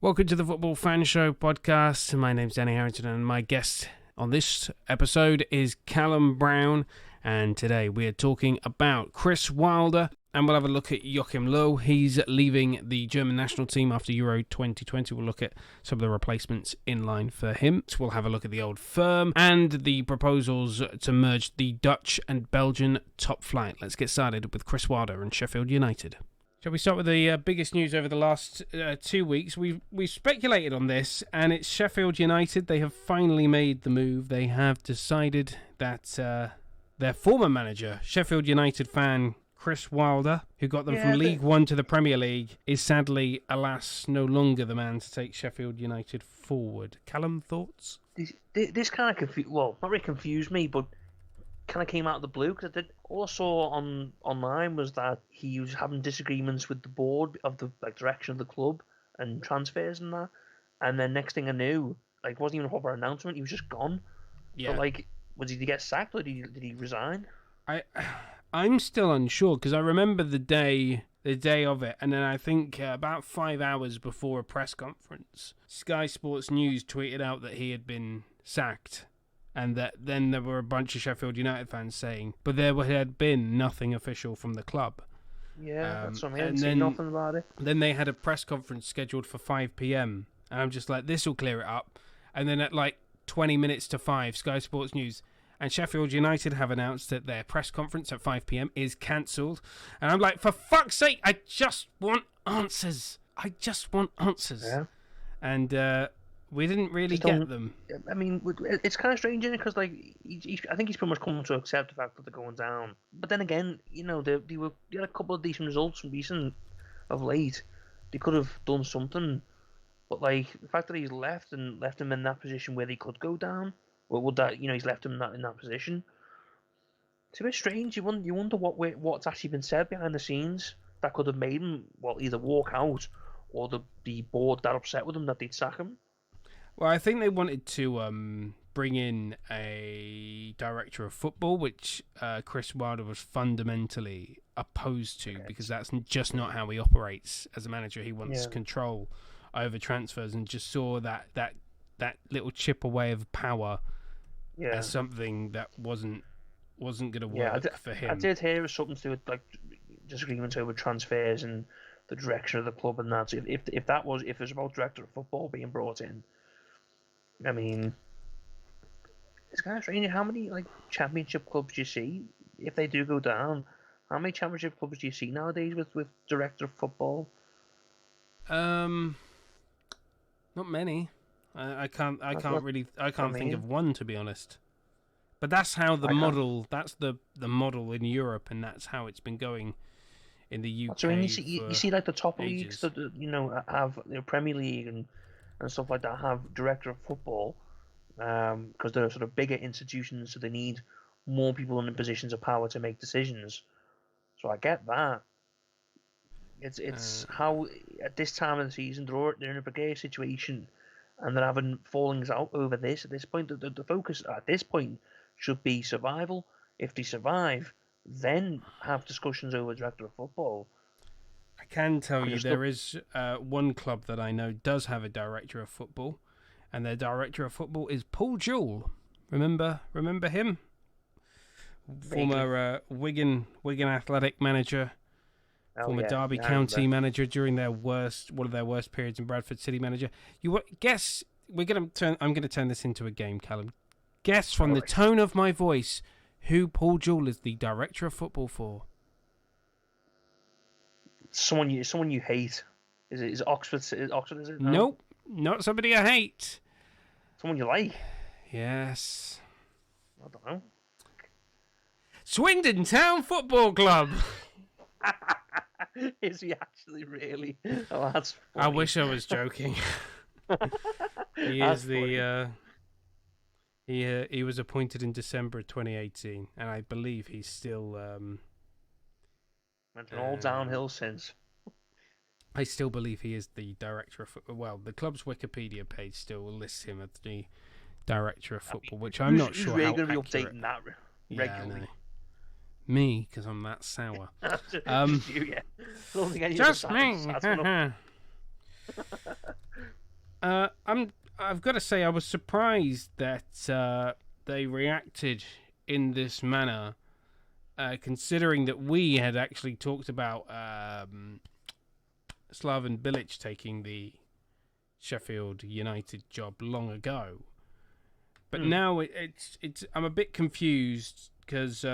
Welcome to the Football Fan Show podcast. My name's Danny Harrington and my guest on this episode is Callum Brown. And today we are talking about Chris Wilder and we'll have a look at Joachim Löw. He's leaving the German national team after Euro 2020. We'll look at some of the replacements in line for him. So we'll have a look at the old firm and the proposals to merge the Dutch and Belgian top flight. Let's get started with Chris Wilder and Sheffield United. Shall we start with the biggest news over the last 2 weeks? We've speculated on this, and it's Sheffield United. They have finally made the move. They have decided that their former manager, Sheffield United fan Chris Wilder, who got them from League One to the Premier League, is sadly, alas, no longer the man to take Sheffield United forward. Callum, thoughts? This kind of not really confused me, but kind of came out of the blue, because all I saw online was that he was having disagreements with the board of the direction of the club and transfers and that, and then next thing I knew, it wasn't even a proper announcement, he was just gone. Yeah. So did he get sacked or did he resign? I'm still unsure, because I remember the day of it, and then I think about 5 hours before a press conference, Sky Sports News tweeted out that he had been sacked. And that then there were a bunch of Sheffield United fans saying, but there had been nothing official from the club. Yeah, that's what I mean. I didn't see nothing about it. Then they had a press conference scheduled for 5 p.m. And I'm just like, this will clear it up. And then at 20 minutes to 5, Sky Sports News and Sheffield United have announced that their press conference at 5 p.m. is cancelled. And I'm like, for fuck's sake, I just want answers. Yeah. And we didn't really get them. I mean, it's kind of strange, isn't it? Because I think he's pretty much come to accept the fact that they're going down. But then again, they had a couple of decent results of late. They could have done something, but the fact that he's left him in that position where they could go down, or would that he's left him in that position? It's a bit strange. You wonder what's actually been said behind the scenes that could have made him either walk out or the board that upset with him that they'd sack him. Well, I think they wanted to bring in a director of football, which Chris Wilder was fundamentally opposed to, because that's just not how he operates as a manager. He wants control over transfers, and just saw that little chip away of power as something that wasn't going to work for him. I did hear something to do with disagreements over transfers and the direction of the club and that. So if it was about director of football being brought in, I mean, it's kind of strange. How many championship clubs do you see if they do go down? How many championship clubs do you see nowadays with director of football? Not many. I can't think of one, to be honest. But that's how the model. That's the model in Europe, and that's how it's been going in the UK. So when you see the top leagues that have Premier League and stuff like that have director of football, because they're sort of bigger institutions, so they need more people in the positions of power to make decisions. So I get that. It's how at this time of the season they're in a precarious situation, and they're having fallings out over this. At this point, the focus at this point should be survival. If they survive, then have discussions over director of football. I can tell you there is one club that I know does have a director of football, and their director of football is Paul Jewell. Remember him? Former Wigan Athletic manager, former Derby County manager during one of their worst periods, in Bradford City manager. Guess I'm going to turn this into a game, Callum. Guess from the tone of my voice who Paul Jewell is the director of football for. Someone you hate. Is it Oxford? Is it? No? Nope, not somebody I hate. Someone you like? Yes. I don't know. Swindon Town Football Club. Is he actually really? Oh, that's funny. I wish I was joking. He is he was appointed in December 2018, and I believe he's still. Went all downhill since. I still believe he is the director of football. Well, the club's Wikipedia page still lists him as the director of football, which I'm not sure how accurate. Who's going to be updating that regularly? Me, because I'm that sour. Just you, yeah. Just me. I've got to say, I was surprised that they reacted in this manner, considering that we had actually talked about Slaven Bilic taking the Sheffield United job long ago. But now it's I'm a bit confused because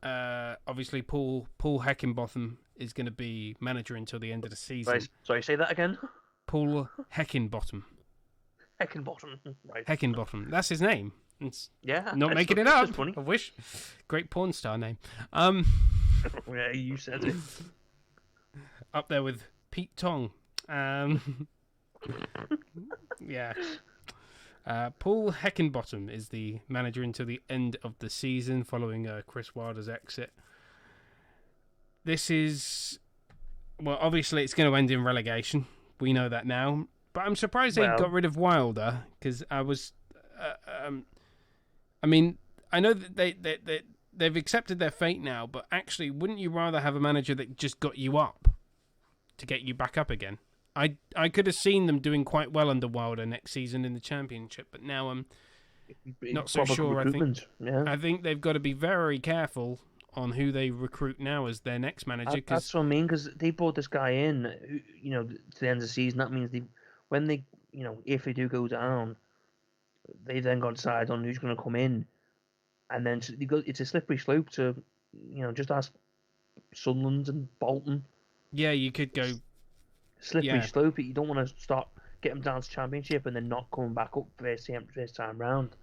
obviously Paul Heckingbottom is going to be manager until the end of the season. Right. Sorry, say that again. Paul Heckingbottom. Heckingbottom. Right. Heckingbottom. That's his name. It's Yeah. not making it up. I wish. Great porn star name. Yeah, you said it. Up there with Pete Tong. Yeah. Paul Heckingbottom is the manager until the end of the season following Chris Wilder's exit. This is... Well, obviously it's going to end in relegation. We know that now. But I'm surprised they got rid of Wilder, because I was... I mean, I know that they've accepted their fate now, but actually, wouldn't you rather have a manager that just got you up to get you back up again? I could have seen them doing quite well under Wilder next season in the Championship, but now I'm not so sure. I think they've got to be very careful on who they recruit now as their next manager. That's what I mean, because they brought this guy in, to the end of the season. That means if they do go down, they then got to decide on who's going to come in, and then it's a slippery slope to, just ask Sunderland and Bolton. Yeah, you could go slippery slope. You don't want to start getting down to Championship and then not coming back up first time round.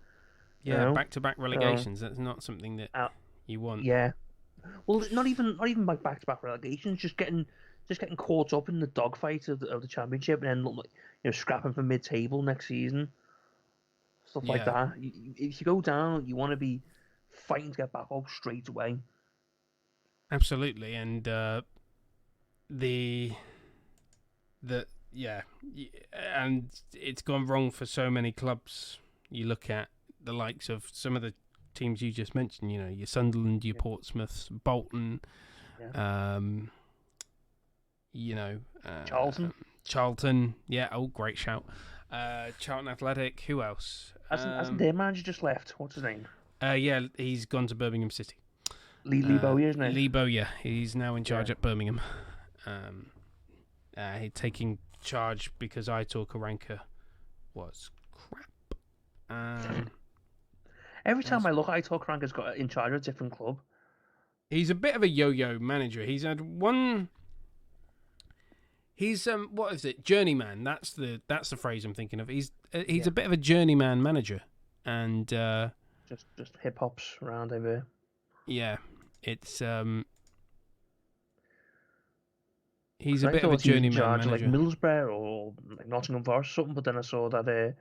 Yeah, back-to-back relegations. That's not something that you want. Yeah. Well, not even back-to-back relegations. Just getting caught up in the dogfight of the Championship and then scrapping for mid-table next season. Stuff like that. If you go down, you want to be fighting to get back up straight away. Absolutely, and and it's gone wrong for so many clubs. You look at the likes of some of the teams you just mentioned, your Sunderland, your Portsmouths, Bolton, Charlton, great shout. Charlton Athletic, who else? Hasn't their manager just left? What's his name? He's gone to Birmingham City. Lee Bowyer, isn't it? Lee Bowyer, he's now in charge at Birmingham. He's taking charge because Aitor Karanka was crap. Every time I look, Aitor Karanka's got in charge of a different club. He's a bit of a yo-yo manager. He's had one. He's what is it? Journeyman. That's the phrase I'm thinking of. He's a bit of a journeyman manager, and just hip hops around over here. Yeah, it's he's a bit of a journeyman manager. Like Middlesbrough or like Nottingham Forest or something. But then I saw that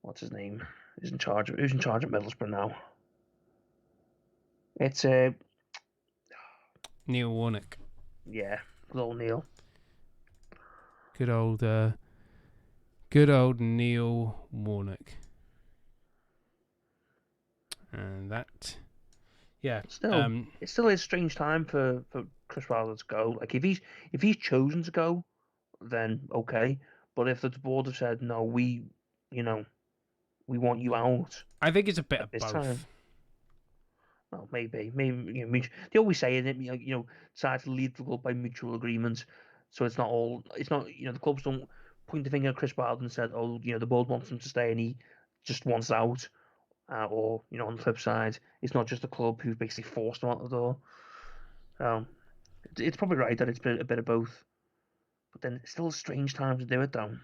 what's his name? Who's in charge of Middlesbrough now? It's Neil Warnock. Yeah, good old Neil. Good old Neil Warnock. And that, it's still a strange time for Chris Wilder to go. Like if he's chosen to go, then okay. But if the board have said no, we want you out. I think it's a bit of both. Time. Well, maybe they always say in it, decide to leave the club by mutual agreement. So it's not the clubs don't point the finger at Chris Wilder and said, oh, the board wants him to stay and he just wants out. Or on the flip side, it's not just the club who's basically forced him out the door. It's probably right that it's a bit of both. But then it's still a strange time to do it, though.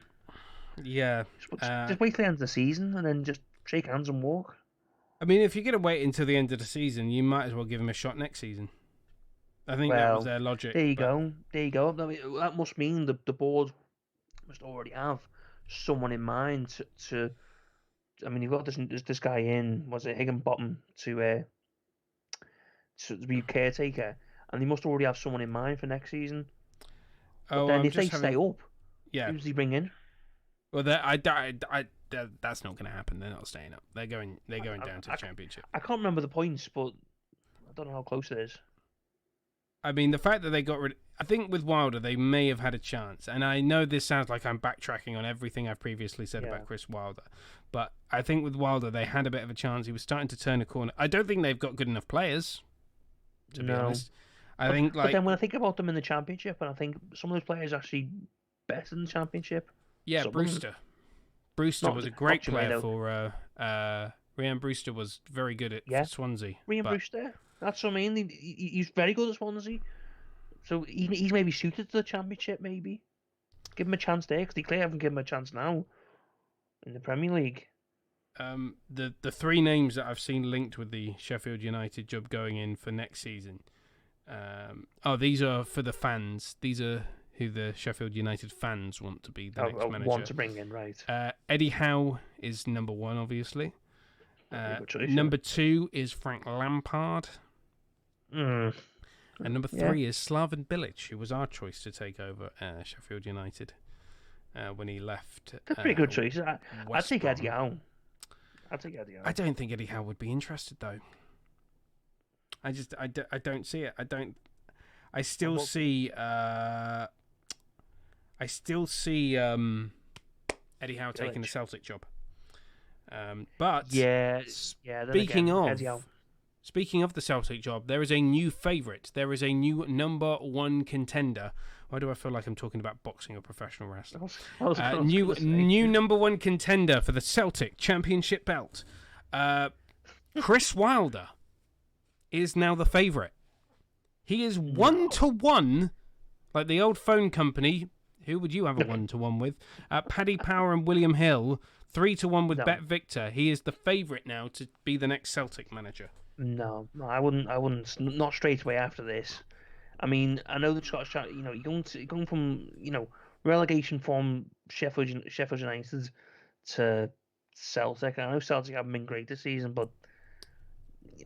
Yeah. Just wait till the end of the season and then just shake hands and walk. I mean, if you're going to wait until the end of the season, you might as well give him a shot next season. I think that was their logic. There you go. That must mean the board must already have someone in mind to I mean, you've got this guy in, was it Higginbottom, to be caretaker, and they must already have someone in mind for next season. But then if they stay up, who's he bring in? Well, that's not going to happen. They're not staying up. They're going down to the Championship. I can't remember the points, but I don't know how close it is. I mean, the fact that they got rid... I think with Wilder, they may have had a chance. And I know this sounds like I'm backtracking on everything I've previously said about Chris Wilder. But I think with Wilder, they had a bit of a chance. He was starting to turn a corner. I don't think they've got good enough players, to be honest. But then when I think about them in the Championship, and I think some of those players are actually better in the Championship. Yeah, Brewster. Brewster was a great player for... Rhian Brewster was very good at Swansea. Rhian Brewster, that's what I mean. He's very good at Swansea. So he's maybe suited to the Championship, maybe. Give him a chance there, because they clearly haven't given him a chance now in the Premier League. The three names that I've seen linked with the Sheffield United job going in for next season. These are for the fans. These are who the Sheffield United fans want to be the next manager. Want to bring in, right. Eddie Howe is number one, obviously. Number two is Frank Lampard. And number three is Slaven Bilic, who was our choice to take over Sheffield United when he left. That's a pretty good choice. I'd take Eddie Howe. I don't think Eddie Howe would be interested, though. I don't see it. I still see Eddie Howe taking the Celtic job. Speaking of the Celtic job, there is a new favourite. There is a new number one contender. Why do I feel like I'm talking about boxing or professional wrestling? New number one contender for the Celtic Championship belt. Chris Wilder is now the favourite. He is 1-1, like the old phone company. Who would you have a 1-1 with? Paddy Power and William Hill. 3-1 with Bet Victor. He is the favourite now to be the next Celtic manager. No, I wouldn't. Not straight away after this. I mean, I know the Scottish, you're going from relegation from Sheffield United to Celtic. I know Celtic haven't been great this season, but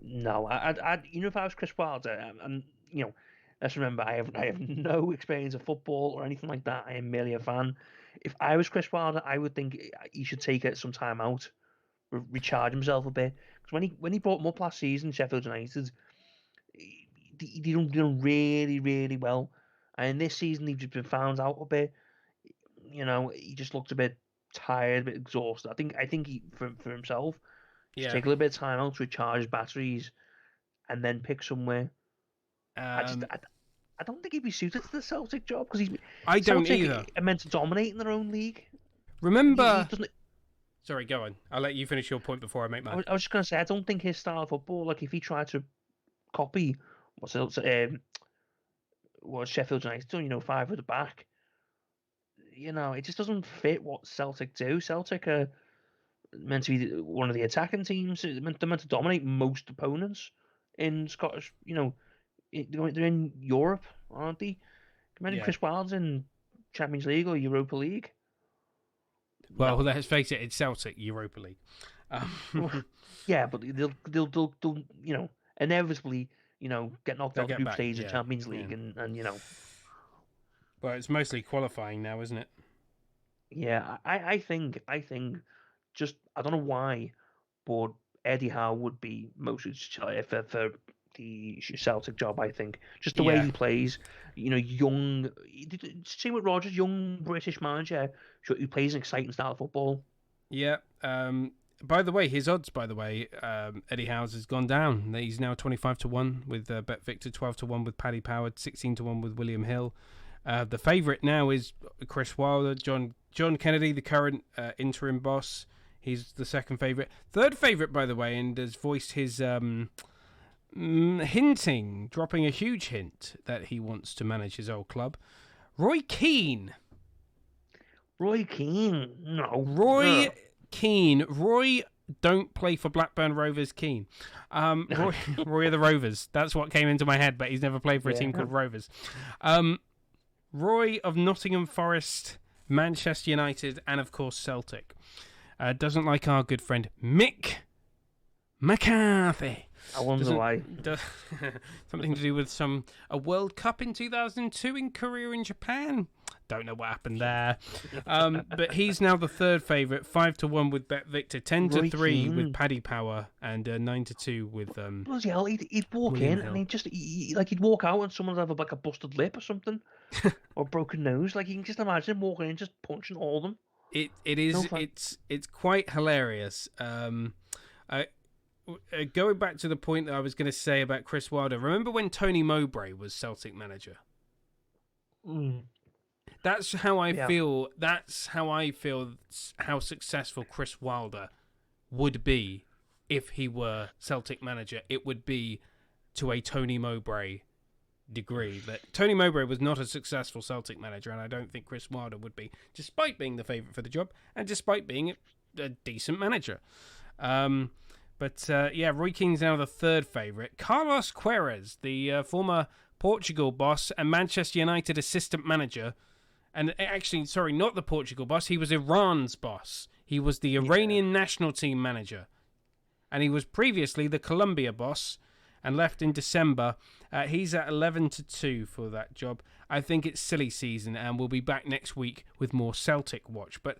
no, if I was Chris Wilder, and let's remember, I have no experience of football or anything like that. I am merely a fan. If I was Chris Wilder, I would think he should take some time out, recharge himself a bit. Because when he brought him up last season, Sheffield United, he done really, really well. And this season, he's just been found out a bit. He just looked a bit tired, a bit exhausted. I think he, for himself, take a little bit of time out to recharge his batteries, and then pick somewhere. I don't think he'd be suited to the Celtic job, because I don't Celtic either. Are meant to dominate in their own league. Remember? Sorry, go on. I'll let you finish your point before I make mine. I was just going to say, I don't think his style of football, like if he tried to copy what Sheffield United done, 5 at the back, it just doesn't fit what Celtic do. Celtic are meant to be one of the attacking teams. They're meant to dominate most opponents in Scottish, they're in Europe, aren't they? Imagine Chris Wilder's in Champions League or Europa League. Well, let's face it, it's Celtic Europa League. Yeah, but they'll inevitably get knocked out of group stage of Champions League and. Well, it's mostly qualifying now, isn't it? Yeah, I think just I don't know why, but Eddie Howe would be most for the Celtic job. I think just the way he plays, young. Same with Rodgers, young British manager who plays an exciting style of football. Yeah. By the way, his odds. Eddie Howe's has gone down. He's now 25-1 with Bet Victor, 12-1 with Paddy Power, 16-1 with William Hill. The favourite now is Chris Wilder, John Kennedy, the current interim boss. He's the second favourite. Third favourite, by the way, and has voiced his dropping a huge hint that he wants to manage his old club. Roy Keane. No. Keane. Roy don't play for Blackburn Rovers. Keane. Roy of the Rovers. That's what came into my head, but he's never played for a team called Rovers. Roy of Nottingham Forest, Manchester United, and of course Celtic. Doesn't like our good friend Mick McCarthy. I wonder why. Something to do with a World Cup in 2002 in Korea and Japan. Don't know what happened there. But he's now the third favourite, 5-1 with Bet Victor, 10-3 with Paddy Power, and 9-2 with. Bloody hell! He'd walk William in Hill. and he'd walk out and someone would have like a busted lip or something, or a broken nose. Like you can just imagine him walking in, just punching all of them. It is it's quite hilarious. Going back to the point that I was going to say about Chris Wilder. Remember when Tony Mowbray was Celtic manager? That's how I feel. That's how I feel. How successful Chris Wilder would be if he were Celtic manager. It would be to a Tony Mowbray degree. But Tony Mowbray was not a successful Celtic manager, and I don't think Chris Wilder would be, despite being the favourite for the job and despite being a decent manager. But Roy Keane's now the third favourite. Carlos Queiroz, the former Portugal boss and Manchester United assistant manager, and actually, sorry, not the Portugal boss, he was Iran's boss. He was the Iranian national team manager, and he was previously the Colombia boss and left in December. He's at 11-2 for that job. I think it's silly season, and we'll be back next week with more Celtic watch. But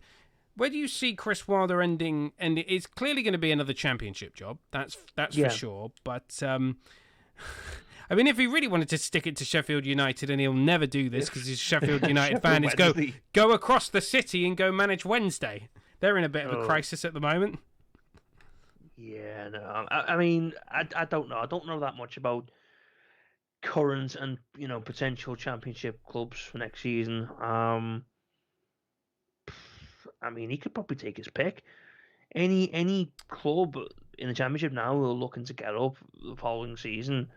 where do you see Chris Wilder ending? And it's clearly going to be another championship job. That's for sure. But I mean, if he really wanted to stick it to Sheffield United, and he'll never do this because he's a Sheffield United fan, is go across the city and go manage Wednesday. They're in a bit of a crisis at the moment. Yeah, no. I mean, I don't know. I don't know that much about current and potential championship clubs for next season. I mean, he could probably take his pick. Any club in the championship now who are looking to get up the following season,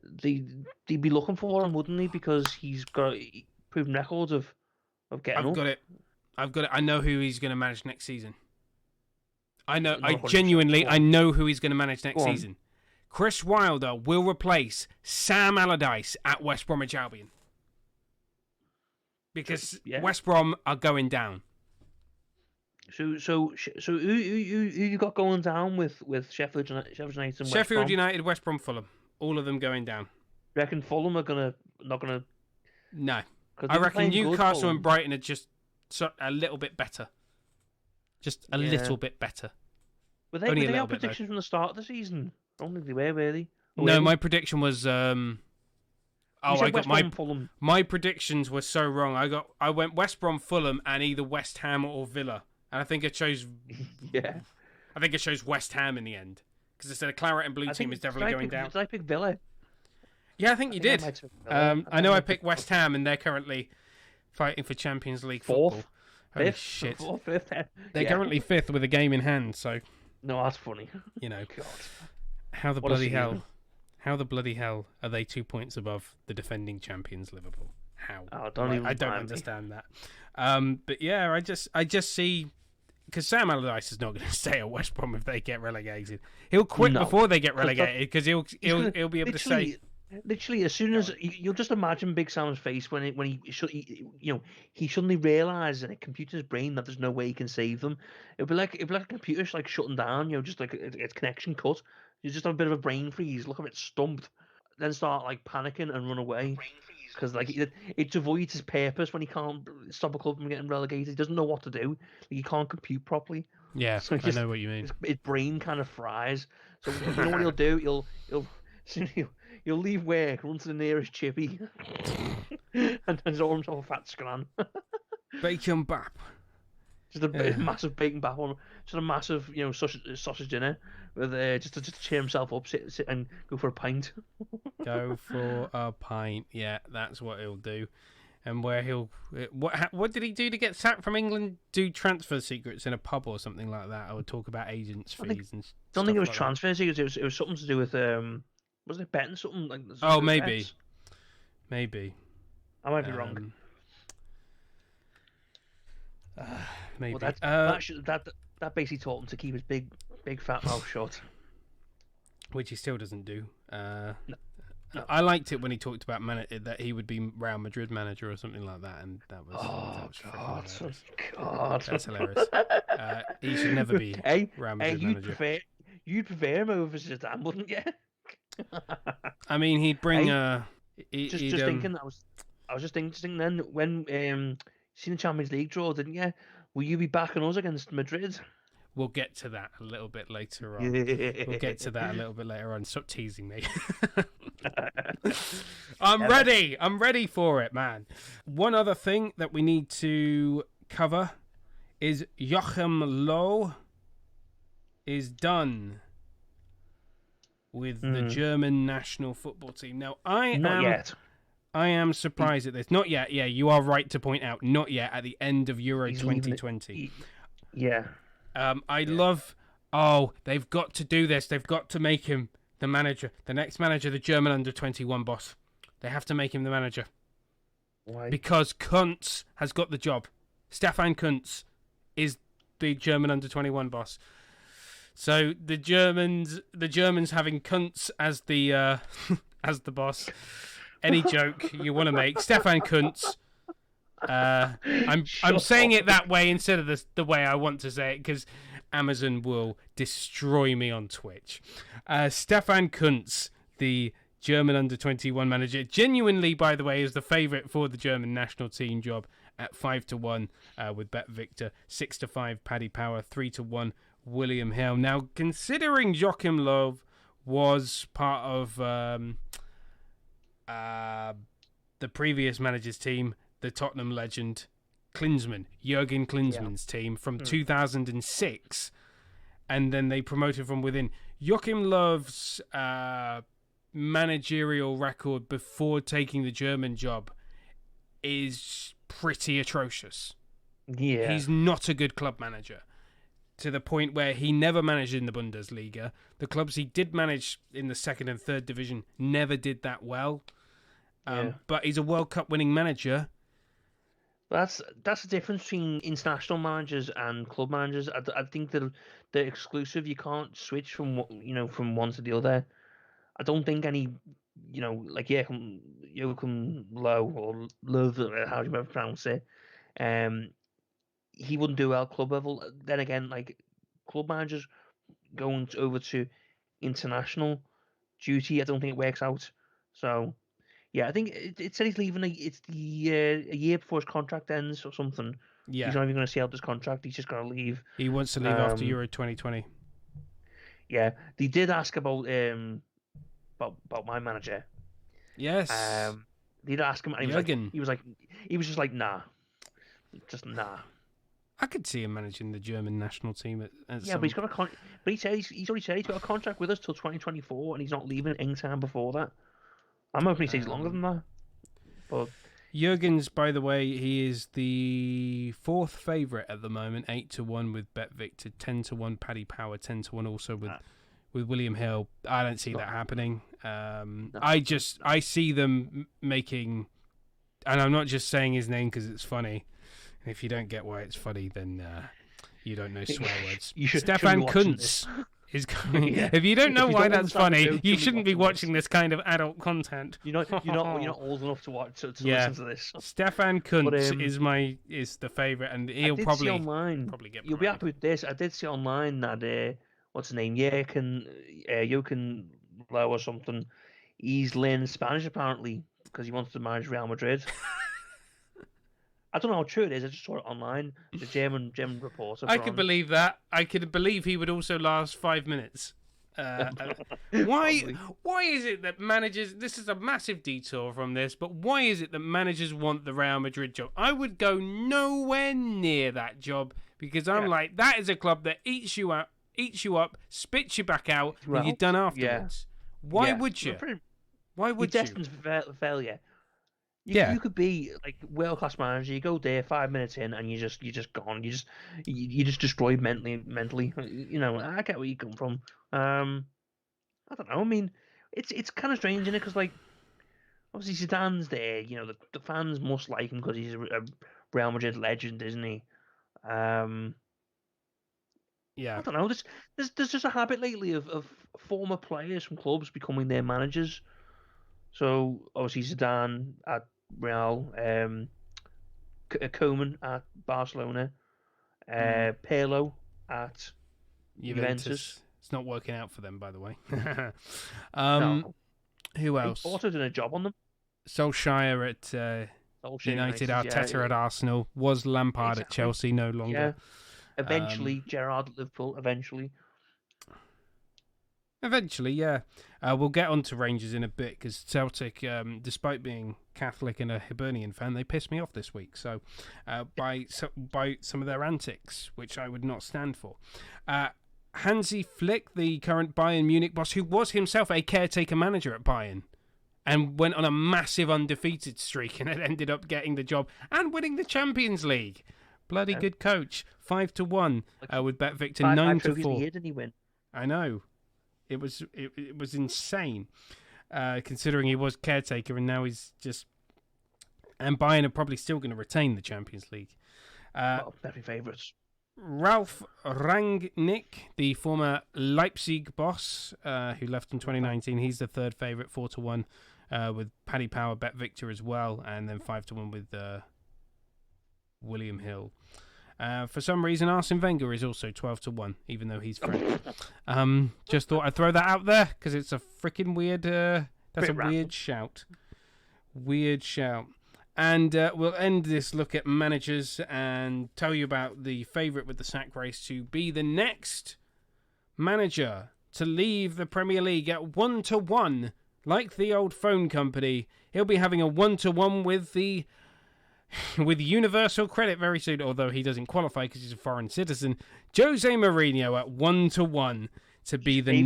they'd be looking for him, wouldn't they? Because he's got proven records of getting up. I've got it. I know who he's going to manage next season. I know. I know who he's going to manage next season. Chris Wilder will replace Sam Allardyce at West Bromwich Albion because West Brom are going down. So who you got going down with Sheffield United and West Brom? Sheffield United, West Brom, Fulham, all of them going down. You reckon Fulham are not gonna? No, I reckon Newcastle and Brighton are just a little bit better. Just a little bit better. Were they our predictions from the start of the season? I don't think they were, really. No, my prediction was. My predictions were so wrong. I went West Brom, Fulham, and either West Ham or Villa. And I think I chose. I think I chose West Ham in the end because I said a claret and blue team is definitely going down. Did I pick Villa? Yeah, I think you did. I know I picked West Ham, and they're currently fighting for Champions League football. Holy shit! Fifth. They're currently fifth with a game in hand. So. No, that's funny. God. How the bloody hell are they 2 points above the defending champions Liverpool? How? I don't understand that. But yeah, I just see because Sam Allardyce is not going to stay at West Brom if they get relegated. He'll quit before they get relegated because he'll be able to say. Literally, as soon as you'll just imagine Big Sam's face when he suddenly realises in a computer's brain that there's no way he can save them. It'll be like a computer's like shutting down, just like its connection cut. You just have a bit of a brain freeze, look a bit stumped, then start like panicking and run away because like it avoids his purpose when he can't stop a club from getting relegated. He doesn't know what to do. Like, he can't compute properly. Yeah, so I know what you mean. His brain kind of fries. So you know what he'll do? He'll leave work, run to the nearest chippy, and order himself a fat scran. Bacon bap. Just a massive bacon bap on, just a massive sausage dinner with just to cheer himself up, sit and go for a pint. Go for a pint. Yeah, that's what he'll do. And where what did he do to get sacked from England? Do transfer secrets in a pub or something like that? I would talk about agents' fees and. I don't think it was transfer secrets. It was something to do with wasn't it betting something like? Oh, maybe. Bets? Maybe. I might be wrong. Maybe. Well, that basically taught him to keep his big fat mouth shut. Which he still doesn't do. No. I liked it when he talked about that he would be Real Madrid manager or something like that, and that was. God, that's hilarious. He should never be Real Madrid manager. You'd prefer him over Zlatan, wouldn't you? I mean, he'd bring just thinking I was was just thinking then when seen the Champions League draw, didn't you? Will you be backing us against Madrid? We'll get to that a little bit later on. We'll get to that a little bit later on. Stop teasing me. I'm ready. I'm ready for it, man. One other thing that we need to cover is Joachim Low is done with the German national football team. Now, Not yet. I am surprised at this. Not yet. Yeah, you are right to point out. Not yet. At the end of Euro 2020. Yeah. I love. Oh, they've got to do this. They've got to make him the manager, the next manager, the German under-21 boss. They have to make him the manager. Why? Because Kuntz has got the job. Stefan Kuntz is the German under-21 boss. So the Germans having Kuntz as the as the boss. Any joke you want to make, Stefan Kuntz. I'm saying it that way instead of the way I want to say it because Amazon will destroy me on Twitch. Stefan Kuntz, the German under-21 manager, genuinely, by the way, is the favourite for the German national team job at 5-1 with Bet Victor, 6-5 Paddy Power, 3-1 William Hill. Now, considering Joachim Löw was part of the previous manager's team, the Tottenham legend Klinsmann, Jurgen Klinsmann's team from 2006, and then they promoted from within. Joachim Löw's managerial record before taking the German job is pretty atrocious. Yeah. He's not a good club manager, to the point where he never managed in the Bundesliga. The clubs he did manage in the second and third division never did that well. But he's a World Cup winning manager. That's the difference between international managers and club managers. I think they're exclusive. You can't switch from one to the other. I don't think any like Joachim Low or Love, how do you ever pronounce it? He wouldn't do well at club level. Then again, like club managers going over to international duty, I don't think it works out. So. Yeah, I think it said he's leaving. It's a year before his contract ends or something. Yeah, he's not even going to see out this contract. He's just going to leave. He wants to leave after Euro 2020. Yeah, they did ask about my manager. Yes. They did ask him, and he was just like, nah, just nah. I could see him managing the German national team at but he's got but he said he's already said he's got a contract with us till 2024, and he's not leaving anytime before that. I'm hoping he stays longer than that. But Jurgen's, by the way, he is the fourth favourite at the moment, 8-1 with Bet Victor, 10-1 Paddy Power, 10-1 also with William Hill. I don't see that happening. I see them making, and I'm not just saying his name because it's funny. If you don't get why it's funny, then you don't know swear words. Stefan Kuntz is going. If you don't know why that's funny, you shouldn't be watching this kind of adult content. You're not old enough to watch to listen to this. Stefan Kuntz is the favourite, and he'll probably get promoted. You'll be happy with this. I did see online that what's his name? Joachim Low or something. He's learning Spanish apparently because he wants to manage Real Madrid. I don't know how true it is. I just saw it online. The German reporter. I could believe that. I could believe he would also last 5 minutes. Why is it that managers... This is a massive detour from this, but why is it that managers want the Real Madrid job? I would go nowhere near that job because I'm like, that is a club that eats you up, spits you back out, and you're done afterwards. Why would you? Why would you? You're destined for failure. You could be like world class manager. You go there 5 minutes in, and you're just gone. You just destroyed mentally. I get where you come from. I don't know. I mean, it's kind of strange, isn't it? Because like, obviously Zidane's there. The fans must like him because he's a Real Madrid legend, isn't he? Yeah. I don't know. There's just a habit lately of former players from clubs becoming their managers. So obviously Zidane at Real, Koeman at Barcelona, Pirlo at Juventus. It's not working out for them, by the way. No. Who else? Also done a job on them. Solskjaer at United, Arteta at Arsenal, was Lampard at Chelsea, no longer. Yeah. Eventually, Gerrard at Liverpool, eventually. Eventually, yeah. We'll get on to Rangers in a bit, because Celtic, despite being Catholic and a Hibernian fan, they pissed me off this week. So, by some of their antics, which I would not stand for. Hansi Flick, the current Bayern Munich boss, who was himself a caretaker manager at Bayern, and went on a massive undefeated streak, and it ended up getting the job and winning the Champions League. Bloody good coach. 5-1 with Bet Victor 9-4. Didn't he win? I know. It was insane, considering he was caretaker and now he's just. And Bayern are probably still going to retain the Champions League. Very favourites. Ralf Rangnick, the former Leipzig boss, who left in 2019, he's the third favourite, 4-1, with Paddy Power, Bet Victor as well, and then 5-1 with William Hill. For some reason, Arsene Wenger is also 12-1, even though he's French. Just thought I'd throw that out there because it's a freaking weird. That's a weird shout. Weird shout. And we'll end this look at managers and tell you about the favourite with the sack race to be the next manager to leave the Premier League at 1-1, like the old phone company. He'll be having a 1-1 with universal credit very soon, although he doesn't qualify because he's a foreign citizen. Jose Mourinho at 1-1 to be the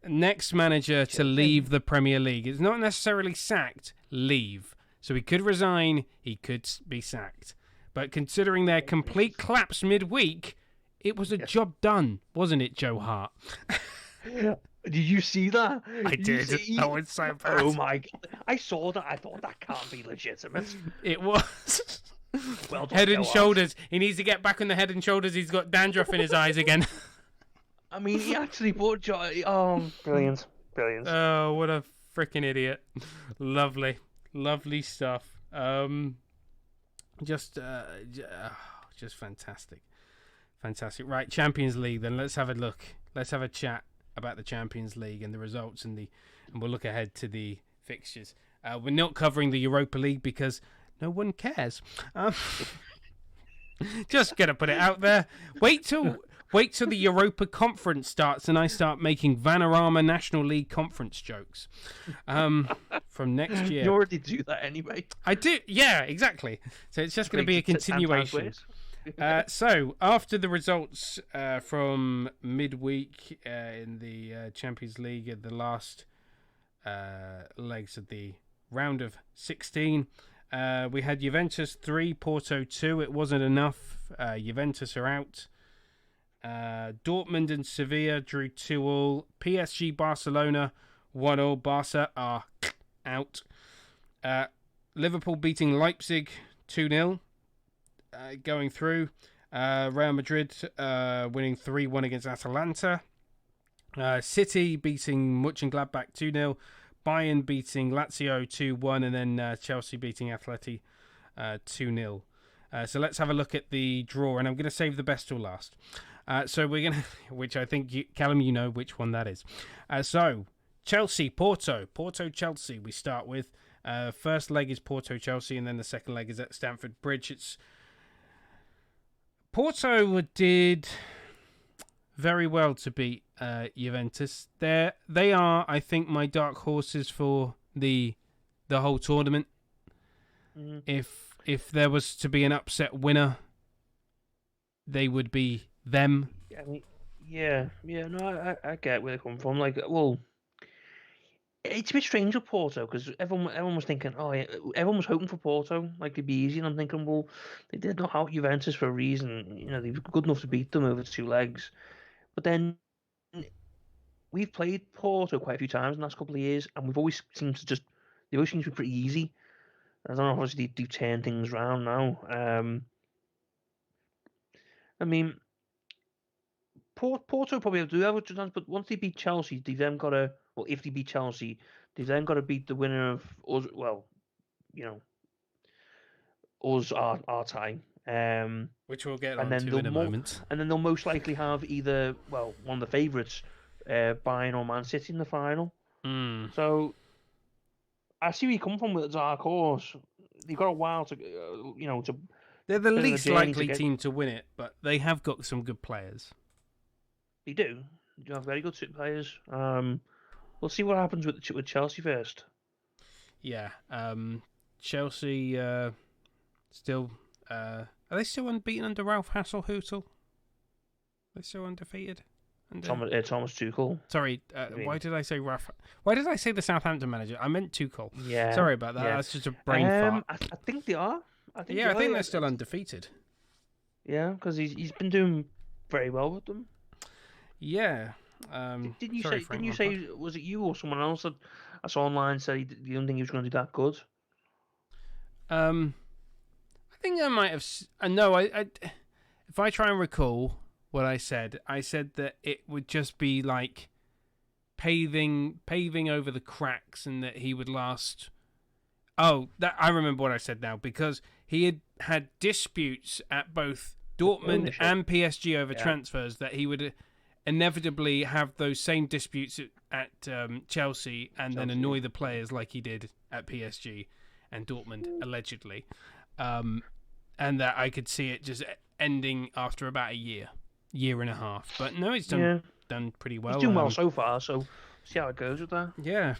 next manager to leave the Premier League. It's not necessarily sacked, leave. So he could resign, he could be sacked. But considering their complete collapse midweek, it was a job done, wasn't it, Joe Hart? Did you see that? I did. That was so bad. Oh my God. I saw that. I thought that can't be legitimate. It was. Well done, Head and Shoulders. He needs to get back on the Head and Shoulders. He's got dandruff in his eyes again. I memean, he actually bought brilliant. Brilliant. Oh, what a freaking idiot. Lovely. Lovely stuff. Just fantastic. Fantastic. Right, Champions League then. Let's have a look. Let's have a chat about the Champions League and the results and we'll look ahead to the fixtures. We're not covering the Europa League because no one cares. Just gonna put it out there. Wait till the Europa Conference starts and I start making Vanarama National League Conference jokes from next year. You already do that anyway. I do, yeah, exactly. So it's just going to be a continuation. So after the results from midweek in the Champions League at the last legs of the round of 16, we had Juventus 3, Porto 2. It wasn't enough. Juventus are out. Dortmund and Sevilla drew 2-2. PSG Barcelona 1-0. Barca are out. Liverpool beating Leipzig 2-0. Going through. Real Madrid winning 3-1 against Atalanta. City beating Mönchengladbach 2-0. Bayern beating Lazio 2-1, and then Chelsea beating Atleti 2-0. So let's have a look at the draw, and I'm going to save the best till last. So we're going to, which I think, Callum, you know which one that is. So Chelsea, Porto, Chelsea we start with. First leg is Porto, Chelsea, and then the second leg is at Stamford Bridge. Porto did very well to beat Juventus. They are, I think, my dark horses for the whole tournament. Mm. If there was to be an upset winner, they would be them. I mean, no, I get where they come from. Like, well, it's a bit strange with Porto because everyone was thinking, everyone was hoping for Porto, like it'd be easy, and I'm thinking, well, they did knock out Juventus for a reason. You know, they were good enough to beat them over 2 legs. But then we've played Porto quite a few times in the last couple of years, and they've always seemed to be pretty easy. I don't know, obviously they do turn things around now. I mean, Porto probably do have a chance, but once they beat Chelsea, they've then got to. Well, if they beat Chelsea, they've then got to beat the winner of us. Well, you know, us our time. Which we'll get on to in a moment. And then they'll most likely have either one of the favourites, Bayern or Man City in the final. Mm. So I see where you come from with the dark horse. they've got a while to to. They're the Bit of a least journey to likely get. team to win it, but they have got some good players. They do. You have very good players. We'll see what happens with Chelsea first. Yeah. Chelsea still. Are they still unbeaten under Ralph Hasenhüttl? They're still undefeated. Thomas Tuchel. Sorry, why did I say Ralph? Why did I say the Southampton manager? I meant Tuchel. Yeah. Sorry about that. Yeah. That's just a brain fart. I think they are. I think they're still undefeated. Yeah, because he's been doing very well with them. Yeah. Didn't you say? Was it you or someone else that I saw online said you don't think he was going to do that good? I think I might have. No, I. If I try and recall what I said that it would just be like paving over the cracks, and that he would last. Oh, I remember what I said now, because he had disputes at both Dortmund and PSG over transfers, that he would inevitably have those same disputes at Chelsea and then annoy the players like he did at PSG and Dortmund, allegedly. And that I could see it just ending after about a year and a half. But no, it's done pretty well. He's doing well so far, so see how it goes with that. Yeah.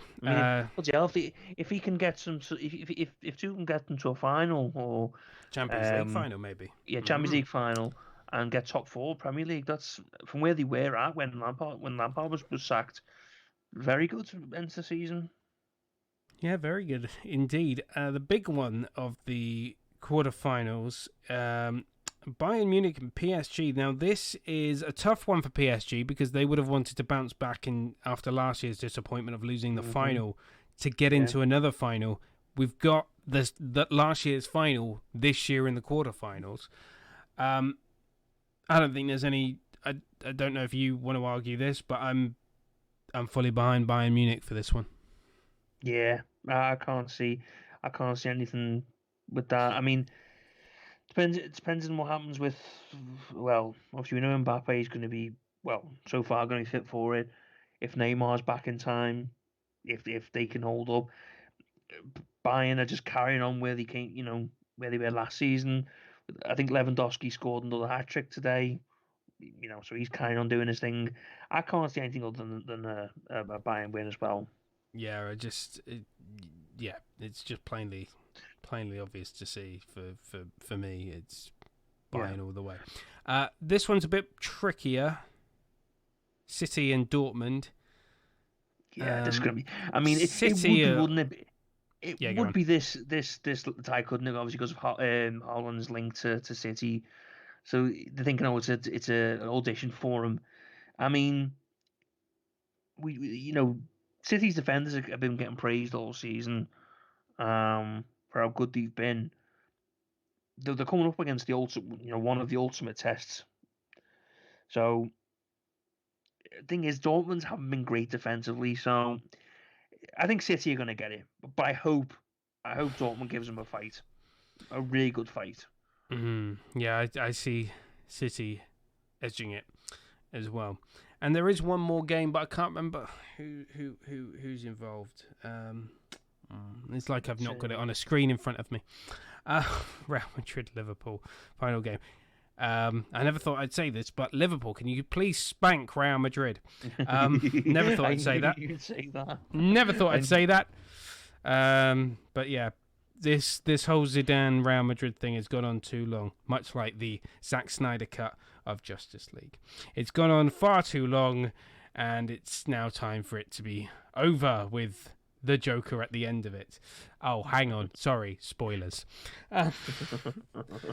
If he can get some, if two can get them to a final or Champions League final, maybe. Yeah, Champions League final, and get top four Premier League. That's from where they were at when Lampard was sacked. Very good to end the season. Yeah, very good indeed. The big one of the quarterfinals, Bayern Munich and PSG. Now, this is a tough one for PSG because they would have wanted to bounce back after last year's disappointment of losing the final to get into another final. We've got that last year's final this year in the quarterfinals. I don't think there's any. I don't know if you want to argue this, but I'm fully behind Bayern Munich for this one. Yeah, I can't see anything with that. I mean, it depends on what happens with. Well, obviously we know Mbappe is going to be so far going to be fit for it. If Neymar's back in time, if they can hold up, Bayern are just carrying on where they came, where they were last season. I think Lewandowski scored another hat trick today. So he's carrying on doing his thing. I can't see anything other than a Bayern win as well. Yeah, it's just plainly obvious to see for me. It's Bayern all the way. This one's a bit trickier. City and Dortmund. Yeah, this is gonna be. I mean, City, it would be, wouldn't it? It would be this tie, couldn't it? Obviously, because of Haaland's link to City. So they're thinking, it's an audition for him. I mean, we City's defenders have been getting praised all season for how good they've been. They're coming up against the one of the ultimate tests. So the thing is, Dortmund haven't been great defensively, so I think City are going to get it. But I hope Dortmund gives them a fight, a really good fight. Yeah, I see City edging it as well. And there is one more game, but I can't remember who's involved. It's like I've not got it on a screen in front of me. Real Madrid, Liverpool, final game. I never thought I'd say this, but Liverpool, can you please spank Real Madrid? Never thought I'd say that. You'd say that. Never thought I'd say that. But yeah, this whole Zidane Real Madrid thing has gone on too long, much like the Zack Snyder cut of Justice League. It's gone on far too long, and it's now time for it to be over with the Joker at the end of it. Oh, hang on. Sorry, spoilers.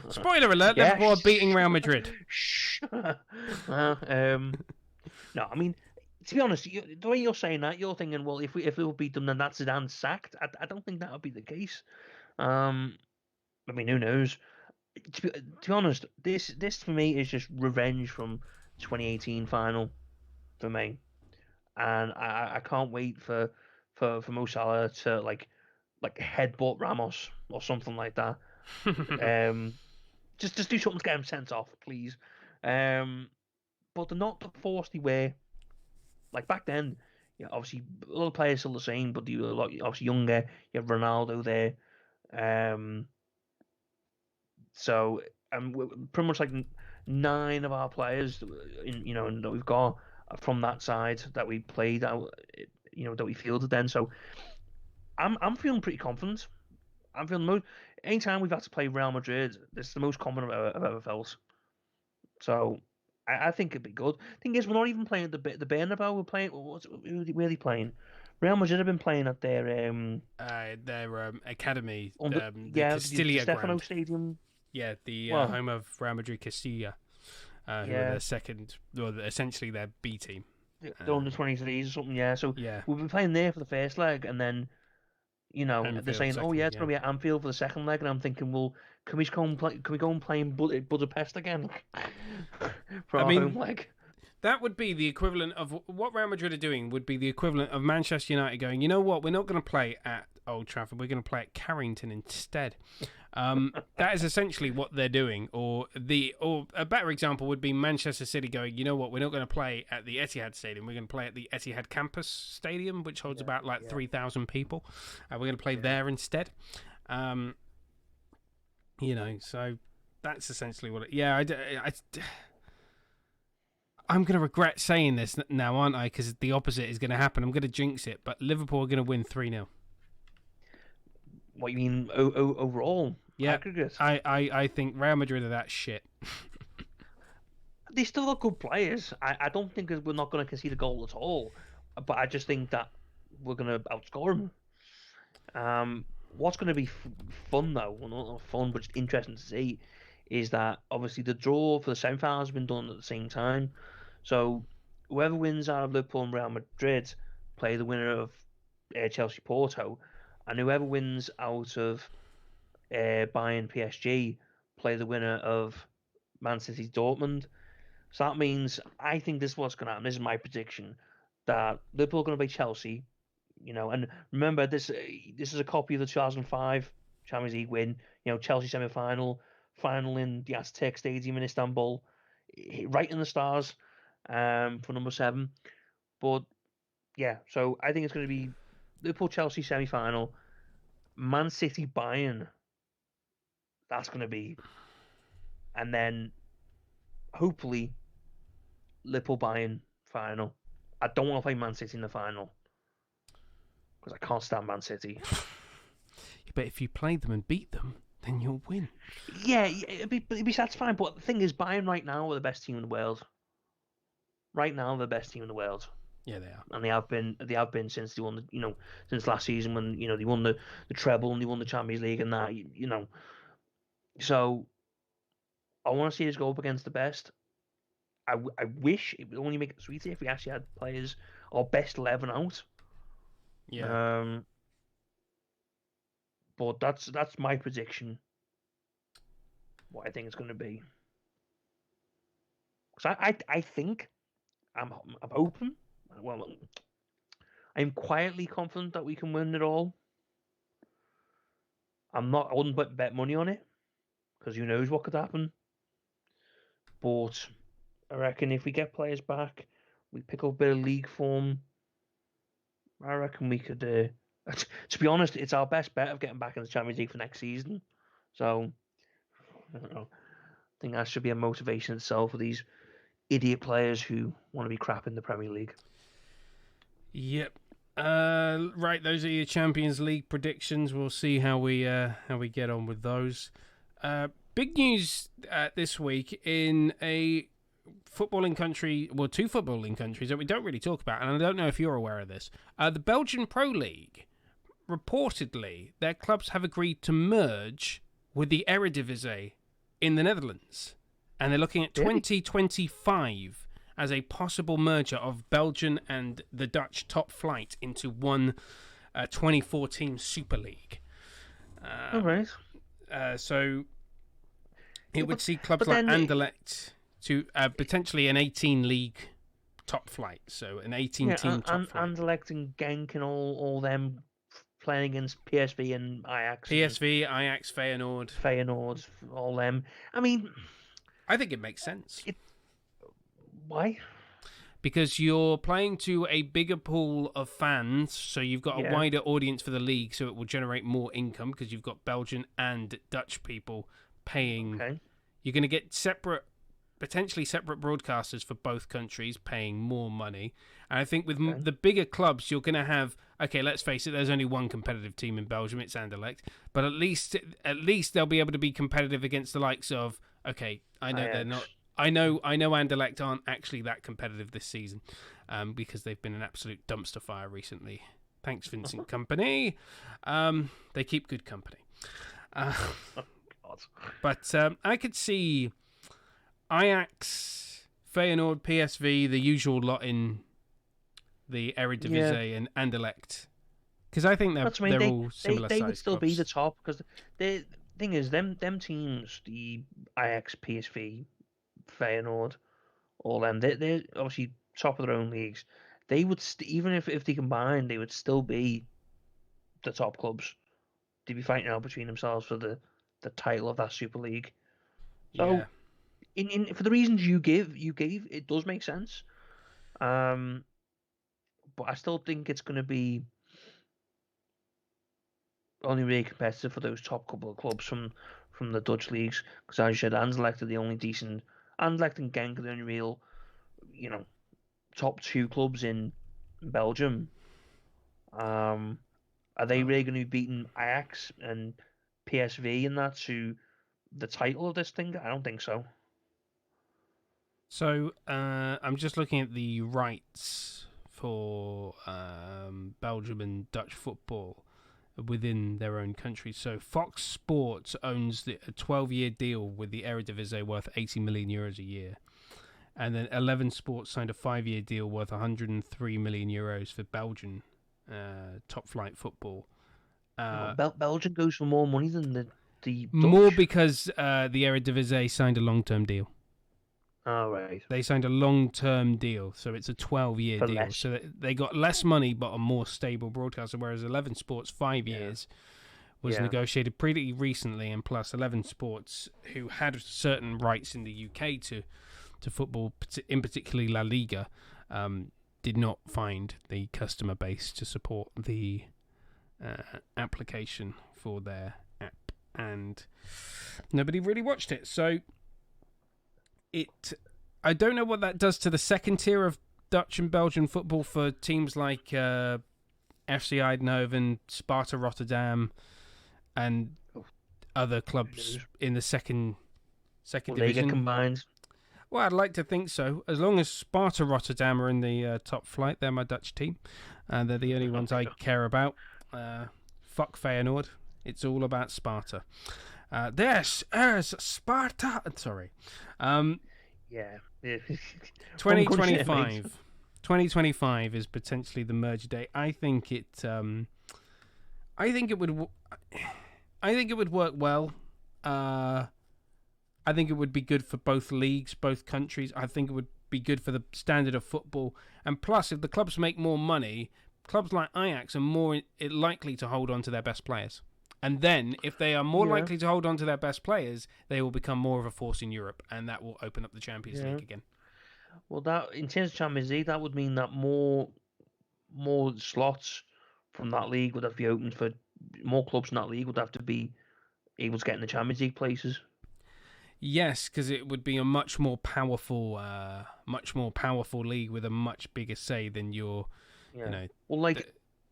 Spoiler alert, Liverpool are beating Real Madrid. No, I mean, to be honest, the way you're saying that, you're thinking, well, if we beat them, then that's Zidane sacked. I don't think that would be the case. I mean, who knows? To be honest, this for me is just revenge from 2018 final for me, and I can't wait for Mo Salah to like headbutt Ramos or something like that. Just do something to get him sent off, please. But they're not the force they were. Like back then, obviously a lot of players still the same, but you were obviously younger. You have Ronaldo there. So pretty much like 9 of our players, that we've got from that side that we played out, that we fielded then. So I'm feeling pretty confident. I'm feeling anytime we've had to play Real Madrid, this is the most confident I've ever felt. So I think it'd be good. Thing is, we're not even playing at the Bernabeu. We're playing. Where are they playing? Real Madrid have been playing at their academy, the the Castilla Stefano ground. Stadium. Yeah, the Well, home of Real Madrid Castilla, who are their second, well, essentially their B team. They're under 23s or something. Yeah, so Yeah, we've been playing there for the first leg, and then they're Anfield saying, "Oh second. yeah, it's going to be at Anfield for the second leg," and I'm thinking, well, can we go and play? Can we go and play in Budapest again for our home leg? That would be the equivalent of what Real Madrid are doing. Would be the equivalent of Manchester United going, you know what? We're not going to play at Old Trafford. We're going to play at Carrington instead. That is essentially what they're doing. Or a better example would be Manchester City going, you know what? We're not going to play at the Etihad Stadium. We're going to play at the Etihad Campus Stadium, which holds about 3,000 people. We're going to play there instead. So that's essentially what. I'm going to regret saying this now, aren't I? Because the opposite is going to happen. I'm going to jinx it, but Liverpool are going to win 3-0. What you mean overall? Yeah, aggregate? I think Real Madrid are that shit. They still are good players. I don't think we're not going to concede a goal at all, but I just think that we're going to outscore them. What's going to be fun though, well, not fun, but just interesting to see, is that obviously the draw for the semi-finals has been done at the same time. So whoever wins out of Liverpool and Real Madrid play the winner of Chelsea Porto, and whoever wins out of Bayern PSG play the winner of Man City Dortmund. So that means I think this is what's going to happen. This is my prediction that Liverpool are going to play Chelsea. And remember this is a copy of the 2005 Champions League win. Chelsea semi-final, final in the Aztec Stadium in Istanbul, right in the stars, for number 7. But yeah, so I think it's going to be Liverpool Chelsea semi-final, Man City Bayern. That's going to be, and then hopefully Liverpool Bayern final. I don't want to play Man City in the final because I can't stand Man City. But if you play them and beat them, then you'll win. Yeah, it'd be satisfying. But the thing is, Bayern right now are the best team in the world. Right now, they're the best team in the world. Yeah, they are, and they have been. They have been since they won since last season when they won the treble and they won the Champions League and that. So I want to see us go up against the best. I wish it would only make it sweeter if we actually had players our best 11 out. Yeah. But that's my prediction. What I think it's going to be. Because I think I'm hoping. Well, I'm quietly confident that we can win it all. I wouldn't bet money on it because who knows what could happen. But I reckon if we get players back, we pick up a bit of league form. I reckon we could. To be honest, it's our best bet of getting back in the Champions League for next season. So I don't know. I think that should be a motivation itself for these idiot players who want to be crap in the Premier League. Yep. Right, those are your Champions League predictions. We'll see how we get on with those. Big news this week in a footballing country, well, 2 footballing countries that we don't really talk about, and I don't know if you're aware of this. The Belgian Pro League, reportedly, their clubs have agreed to merge with the Eredivisie in the Netherlands, and they're looking at 2025 as a possible merger of Belgian and the Dutch top flight into one 2014 Super League. All right. So it would see clubs like Anderlecht to potentially an 18 league top flight. So an 18 team top flight. Anderlecht and Genk and all them playing against PSV and Ajax. PSV, Ajax, Feyenoord, all them. I mean, I think it makes sense. Why? because you're playing to a bigger pool of fans, so you've got a wider audience for the league, so it will generate more income because you've got Belgian and Dutch people paying. Okay. You're going to get potentially separate broadcasters for both countries paying more money. And I think with the bigger clubs, you're going to have, okay, let's face it, there's only one competitive team in Belgium, it's Anderlecht, but at least they'll be able to be competitive against the likes of, okay, I know they're not. I know Anderlecht aren't actually that competitive this season because they've been an absolute dumpster fire recently. Thanks, Vincent Kompany. They keep good company. But I could see Ajax, Feyenoord, PSV, the usual lot in the Eredivisie and Anderlecht. Because I think they're all similar size. They would still clubs. be the top because the thing is, them teams, the Ajax, PSV, Feyenoord, all them, they're obviously top of their own leagues. They would even if they combined, they would still be the top clubs. They'd be fighting out between themselves for the title of that Super League. So, for the reasons you gave, it does make sense. But I still think it's going to be only really competitive for those top couple of clubs from the Dutch leagues. Because as you said, Anderlecht are the only decent. Anderlecht and Genk are the only real, top two clubs in Belgium. Are they really going to be beating Ajax and PSV in that to the title of this thing? I don't think so. So I'm just looking at the rights for Belgium and Dutch football within their own country. So Fox Sports owns a 12-year deal with the Eredivisie worth 80 million euros a year. And then 11 Sports signed a 5-year deal worth 103 million euros for Belgian top flight football. Belgium goes for more money than the Dutch. More because the Eredivisie signed a long-term deal. Oh, right. They signed a long-term deal, so it's a 12-year deal. Less. So they got less money, but a more stable broadcaster, whereas 11 Sports 5 years was negotiated pretty recently, and plus 11 Sports, who had certain rights in the UK to football, in particularly La Liga, did not find the customer base to support the application for their app, and nobody really watched it. So I don't know what that does to the second tier of Dutch and Belgian football for teams like FC Eindhoven, Sparta Rotterdam, and other clubs in the second division. They get combined. Well, I'd like to think so. As long as Sparta Rotterdam are in the top flight, they're my Dutch team. They're the only ones I care about. Fuck Feyenoord. It's all about Sparta. This is Sparta. Sorry. 2025. 2025 is potentially the merge date. I think it would work well. I think it would be good for both leagues, both countries. I think it would be good for the standard of football. And plus, if the clubs make more money, clubs like Ajax are more likely to hold on to their best players. And then, if they are more likely to hold on to their best players, they will become more of a force in Europe, and that will open up the Champions League again. Well, that in terms of Champions League, that would mean that more slots from that league would have to be open for more clubs in that league would have to be able to get in the Champions League places. Yes, because it would be a much more powerful league with a much bigger say than your, Well,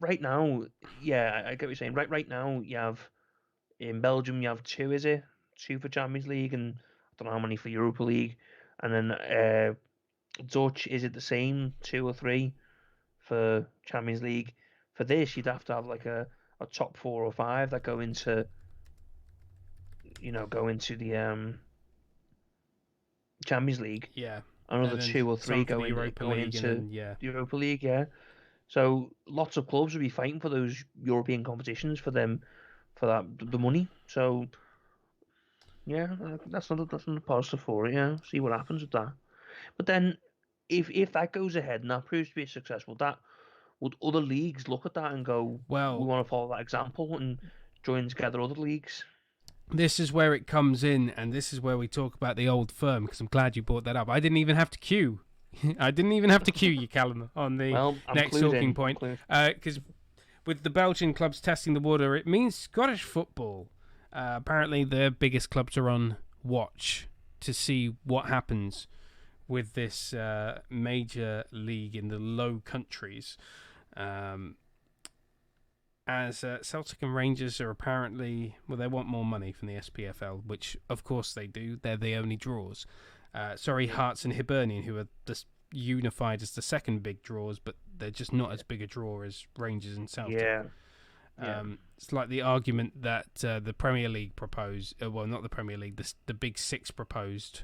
right now, I get what you're saying. Right now, you have in Belgium, you have two for Champions League, and I don't know how many for Europa League, and then Dutch, is it the same 2 or 3 for Champions League? For this, you'd have to have like a top 4 or 5 that go into the Champions League. Yeah. Another 2 or 3 go into the Europa League. Yeah. So lots of clubs would be fighting for those European competitions for the money. So yeah, that's another positive for it. Yeah, see what happens with that. But then, if that goes ahead and that proves to be successful, that would other leagues look at that and go, well, we want to follow that example and join together other leagues. This is where it comes in, and this is where we talk about the old firm, because I'm glad you brought that up. I didn't even have to cue I didn't even have to cue you, Callum, on the next talking point. Because with the Belgian clubs testing the water, it means Scottish football. Apparently, their biggest clubs are on watch to see what happens with this major league in the Low Countries. As Celtic and Rangers are apparently... Well, they want more money from the SPFL, which, of course, they do. They're the only draws. Hearts and Hibernian, who are just unified as the second big draws, but they're just not as big a draw as Rangers and Celtic. It's like the argument that the Premier League proposed... well, not the Premier League, the Big Six proposed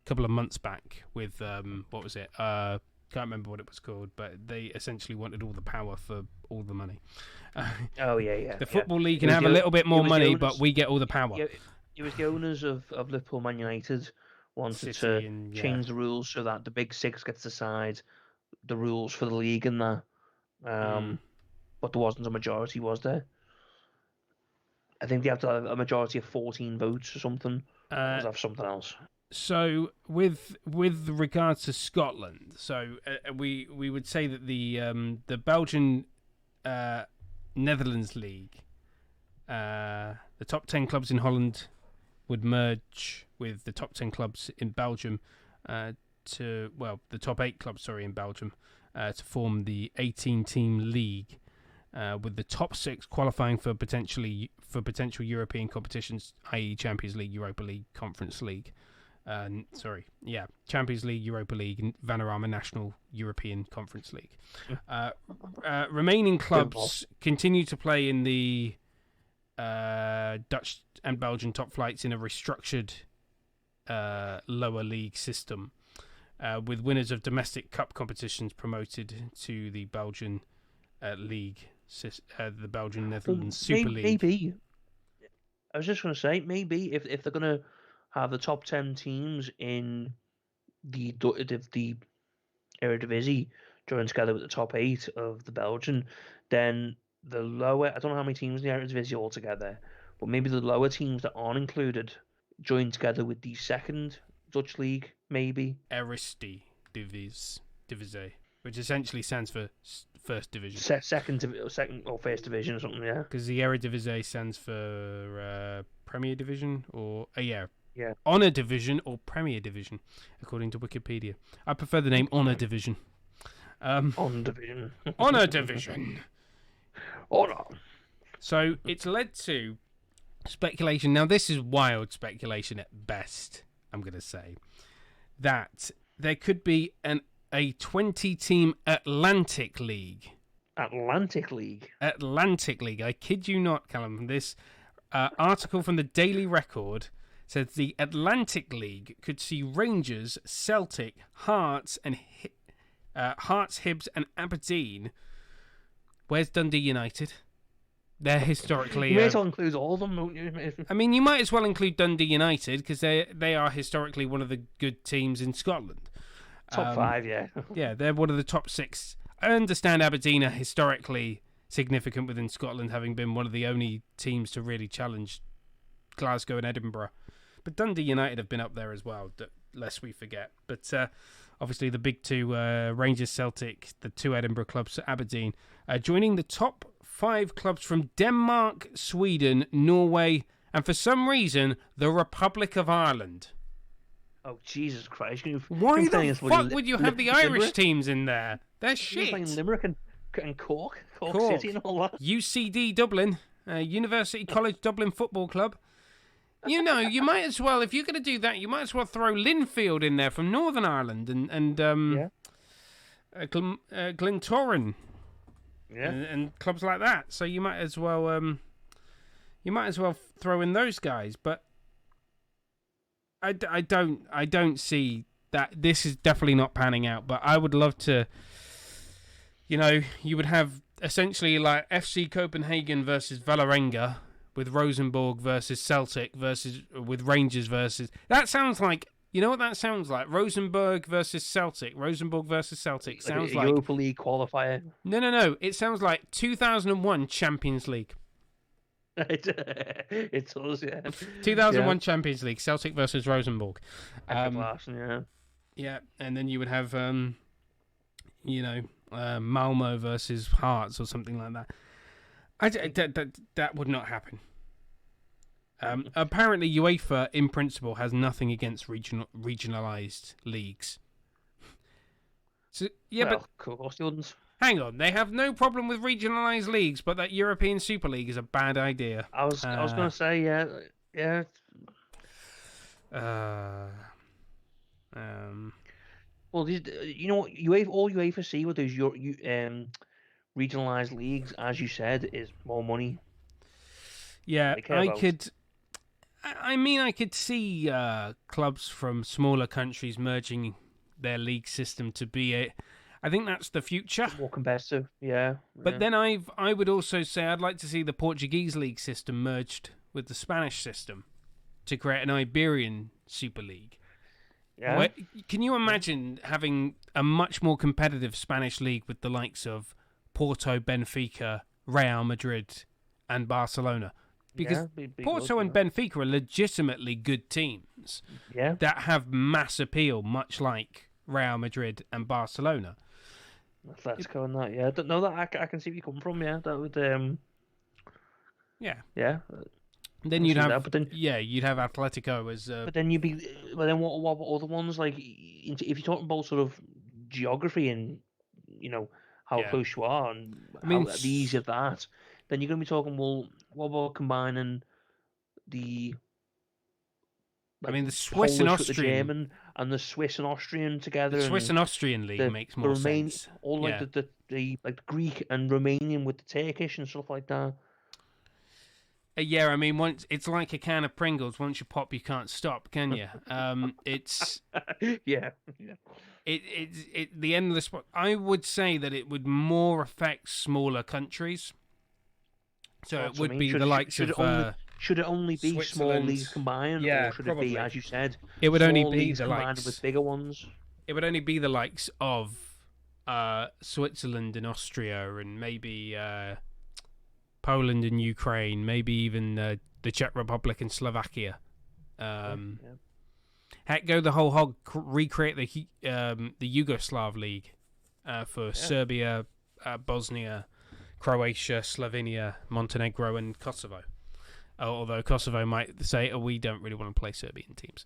a couple of months back with... what was it? Can't remember what it was called, but they essentially wanted all the power for all the money. The Football League can have a little bit more money, but we get all the power. It was the owners of Liverpool, Man United wanted to change the rules so that the Big Six gets to decide the rules for the league and that. But there wasn't a majority, was there? I think they have to have a majority of 14 votes or something. Or have something else. So with regards to Scotland, so we would say that the Belgian Netherlands League, the top 10 clubs in Holland would merge with the top 10 clubs in Belgium the top 8 clubs in Belgium to form the 18-team league, with the top 6 qualifying for potential European competitions, i.e. Champions League, Europa League, Conference League. Champions League, Europa League, and Vanarama National European Conference League. Remaining clubs continue to play in the Dutch and Belgian top flights in a restructured lower league system, with winners of domestic cup competitions promoted to the Belgian league, the Belgian Netherlands Super League. Maybe. I was just going to say, maybe if they're going to have the top 10 teams in the Eredivisie join together with the top 8 of the Belgian, then the lower... I don't know how many teams in the Eredivisie altogether, but maybe the lower teams that aren't included join together with the second Dutch league, maybe. Eredivisie, which essentially stands for first division. Second or first division or something, yeah. Because the Eredivisie stands for Premier Division or... Honour Division or Premier Division, according to Wikipedia. I prefer the name Honour Division. Honour Division. Honour Division. Honour. So it's led to speculation. Now, this is wild speculation at best, I'm going to say, that there could be a 20-team Atlantic League. Atlantic League? Atlantic League. I kid you not, Callum. This article from the Daily Record says the Atlantic League could see Rangers, Celtic, Hearts, Hibs, and Aberdeen. Where's Dundee United? They're historically... You may as well include all of them, don't you? I mean, you might as well include Dundee United because they are historically one of the good teams in Scotland. Top 5, yeah. Yeah, they're one of the top 6. I understand Aberdeen are historically significant within Scotland, having been one of the only teams to really challenge Glasgow and Edinburgh. But Dundee United have been up there as well, lest we forget. But obviously the big two, Rangers, Celtic, the 2 Edinburgh clubs, Aberdeen, joining the top 5 clubs from Denmark, Sweden, Norway, and for some reason, the Republic of Ireland. Oh, Jesus Christ. Why the fuck would you have the Irish teams in there? They're shit. You're playing Limerick and Cork City and all that. UCD Dublin, University College Dublin Football Club. You know, you might as well, if you're going to do that, you might as well throw Linfield in there from Northern Ireland and Glentoran, and clubs like that. So you might as well throw in those guys. But I don't see that. This is definitely not panning out. But I would love to. You know, you would have essentially like FC Copenhagen versus Vålerenga, with Rosenborg versus Celtic with Rangers versus... That sounds like... You know what that sounds like? Rosenborg versus Celtic. Sounds like... Europa League qualifier. No. It sounds like 2001 Champions League. It does, yeah. 2001 Champions League. Celtic versus Rosenborg. Larson, yeah. Yeah, and then you would have, Malmo versus Hearts or something like that. That would not happen. Apparently, UEFA, in principle, has nothing against regionalised leagues. So, yeah, Well, but of course they wouldn't. hang on, they have no problem with regionalised leagues, but that European Super League is a bad idea. I was going to say, yeah. Well, you know what? All UEFA see with those regionalised leagues, as you said, is more money. Yeah, I could see clubs from smaller countries merging their league system to be I think that's the future. More competitive, yeah. But then I would also say I'd like to see the Portuguese league system merged with the Spanish system to create an Iberian Super League. Yeah. Can you imagine having a much more competitive Spanish league with the likes of Porto, Benfica, Real Madrid, and Barcelona? Because Porto and Benfica are legitimately good teams that have mass appeal, much like Real Madrid and Barcelona. Atletico and that, yeah. No, that I can see where you come from, yeah. That would, yeah. Then you'd have, you'd have Atletico as. But then what other ones, like if you're talking about sort of geography and how close you are and how the ease of that, then you're going to be talking. Well, what about combining the the Swiss and Austrian, the German and the Swiss and Austrian together. The Swiss and Austrian league makes more sense. Or like the Greek and Romanian with the Turkish and stuff like that. Yeah, once it's like a can of Pringles. Once you pop, you can't stop, can you? It's yeah. It's the end of the spot. I would say that it would more affect smaller countries. So it would be the likes of. Should it only be small leagues combined, or should probably. It be, as you said, it would only be the combined likes with bigger ones? It would only be the likes of Switzerland and Austria, and maybe Poland and Ukraine, maybe even the Czech Republic and Slovakia. Heck, go the whole hog. Recreate the Yugoslav League for Serbia, Bosnia, Croatia, Slovenia, Montenegro, and Kosovo. Although Kosovo might say, we don't really want to play Serbian teams.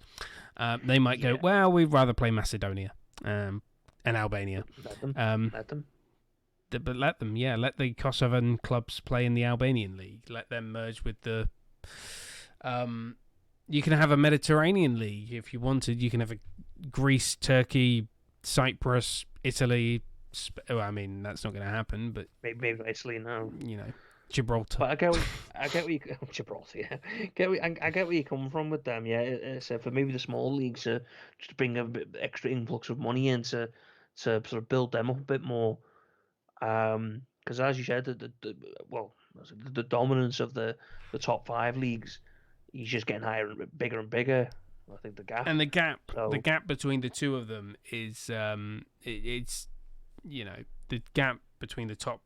They might go, well, we'd rather play Macedonia and Albania. Let them. But let them, let the Kosovan clubs play in the Albanian league. Let them merge with the... you can have a Mediterranean league if you wanted. You can have a Greece, Turkey, Cyprus, Italy... that's not going to happen, but... Maybe Italy, no. Gibraltar. But I get where you Gibraltar, yeah. I get where you come from with them, yeah. So for maybe the small leagues to just bring a bit extra influx of money in to sort of build them up a bit more, because as you said, the dominance of the top 5 leagues is just getting higher and bigger. I think the gap between the two of them is it's the gap between the top.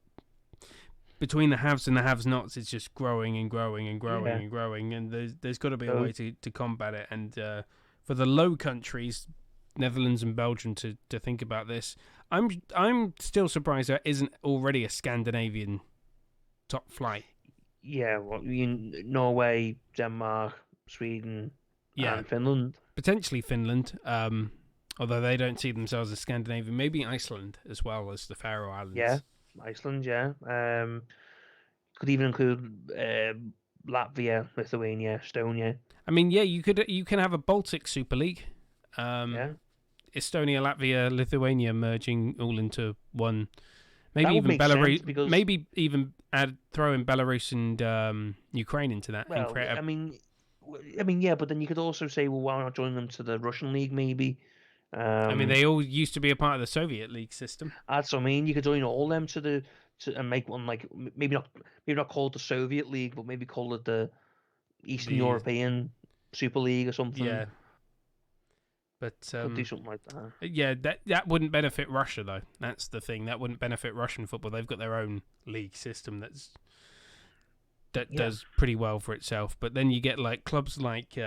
Between the haves and the have-nots, it's just growing and growing and growing and growing, and there's got to be a way to combat it. And for the low countries, Netherlands and Belgium, to think about this, I'm still surprised there isn't already a Scandinavian top flight. Yeah, Norway, Denmark, Sweden, and Finland. Potentially Finland, although they don't see themselves as Scandinavian. Maybe Iceland as well as the Faroe Islands. Yeah. Iceland, could even include Latvia, Lithuania, Estonia. You can have a Baltic Super League. Estonia, Latvia, Lithuania merging all into one. Maybe even Belarus. Because... Maybe even throw in Belarus and Ukraine into that. Well, but then you could also say, well, why not join them to the Russian league? Maybe. They all used to be a part of the Soviet league system. That's what I mean. You could join all them and make one, like maybe not call it the Soviet league, but maybe call it the Eastern European Super League or something. Yeah. But could do something like that. Yeah, that wouldn't benefit Russia though. That's the thing. That wouldn't benefit Russian football. They've got their own league system that does pretty well for itself. But then you get like clubs like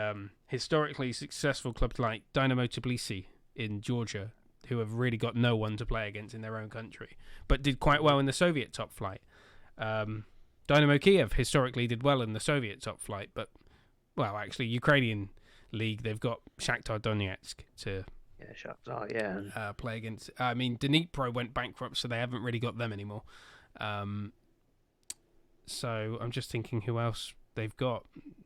historically successful clubs like Dynamo Tbilisi. in Georgia, who have really got no one to play against in their own country, but did quite well in the Soviet top flight. Dynamo Kiev historically did well in the Soviet top flight, but, well, actually, Ukrainian league, they've got Shakhtar Donetsk to play against. I mean, Dnipro went bankrupt, so they haven't really got them anymore. So I'm just thinking who else they've got.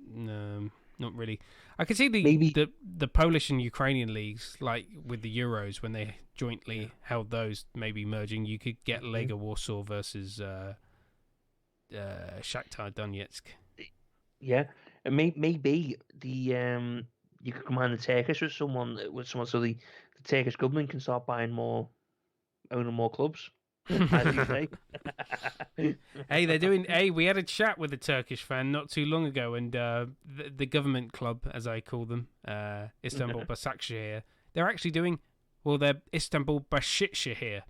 No, not really. I could see the Polish and Ukrainian leagues, like with the Euros, when they jointly held those, maybe merging. You could get Lega Warsaw versus Shakhtar Donetsk. Yeah, and maybe the you could combine the Turkish with someone, so the Turkish government can start owning more clubs. As you say. Hey, they're doing. Hey, we had a chat with a Turkish fan not too long ago, and the government club, as I call them, Istanbul Başakşehir, they're actually doing. Well, they're Istanbul Başakşehir.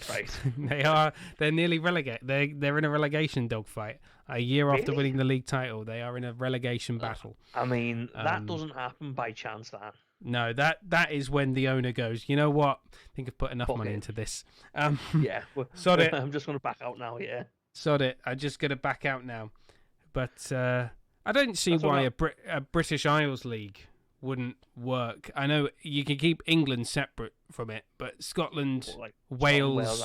Right. They're nearly relegated. They're in a relegation dogfight. A year after winning the league title, they are in a relegation battle. I mean, that doesn't happen by chance. That. No, that is when the owner goes, you know what? I think I've put enough money into this. Yeah. Sod it. I'm just going to back out now, yeah. Sod it. I'm just going to back out now. But I don't see why a British Isles League wouldn't work. I know you can keep England separate from it, but Scotland, Wales,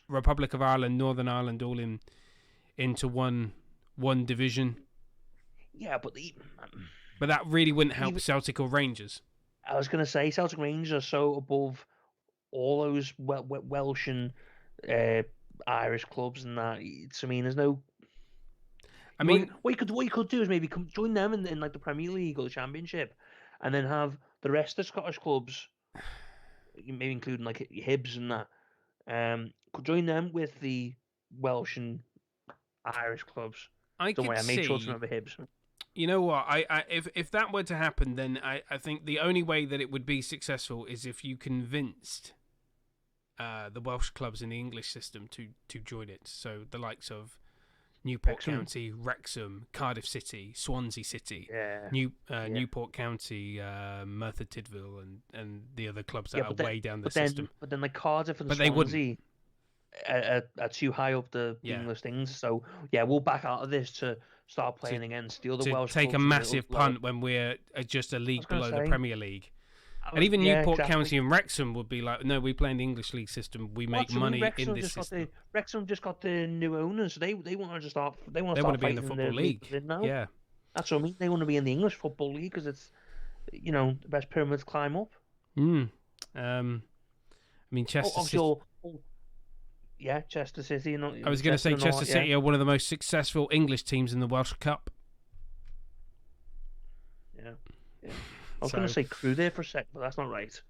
Republic of Ireland, Northern Ireland, all into one division. Yeah, but that really wouldn't help Celtic or Rangers. I was going to say Celtic Rangers are so above all those Welsh and Irish clubs and that. I mean, there's no. I mean, what you could do is maybe join them in like the Premier League or the Championship, and then have the rest of the Scottish clubs, maybe including like Hibs and that, could join them with the Welsh and Irish clubs. Don't worry, I made sure to remember Hibs. You know what? If that were to happen, then I think the only way that it would be successful is if you convinced the Welsh clubs in the English system to join it. So the likes of Newport County, Wrexham, Cardiff City, Swansea City, Newport County, Merthyr Tydfil, and the other clubs that are way down the system. But then like Cardiff and Swansea are too high up the English things. So yeah, we'll back out of this to start playing against the other Welsh clubs. Take a massive punt when we're just a league below the Premier League. And even Newport County and Wrexham would be like, no, we play in the English league system. We make money in this system. Wrexham just got the new owners, so they want to start. They want to be in the football league. Yeah, that's what I mean. They want to be in the English football league because it's, the best pyramids climb up. I mean, Chester City. Yeah, Chester City. I was going to say Chester City are one of the most successful English teams in the Welsh Cup. Yeah. I was going to say Crewe there for a sec, but that's not right.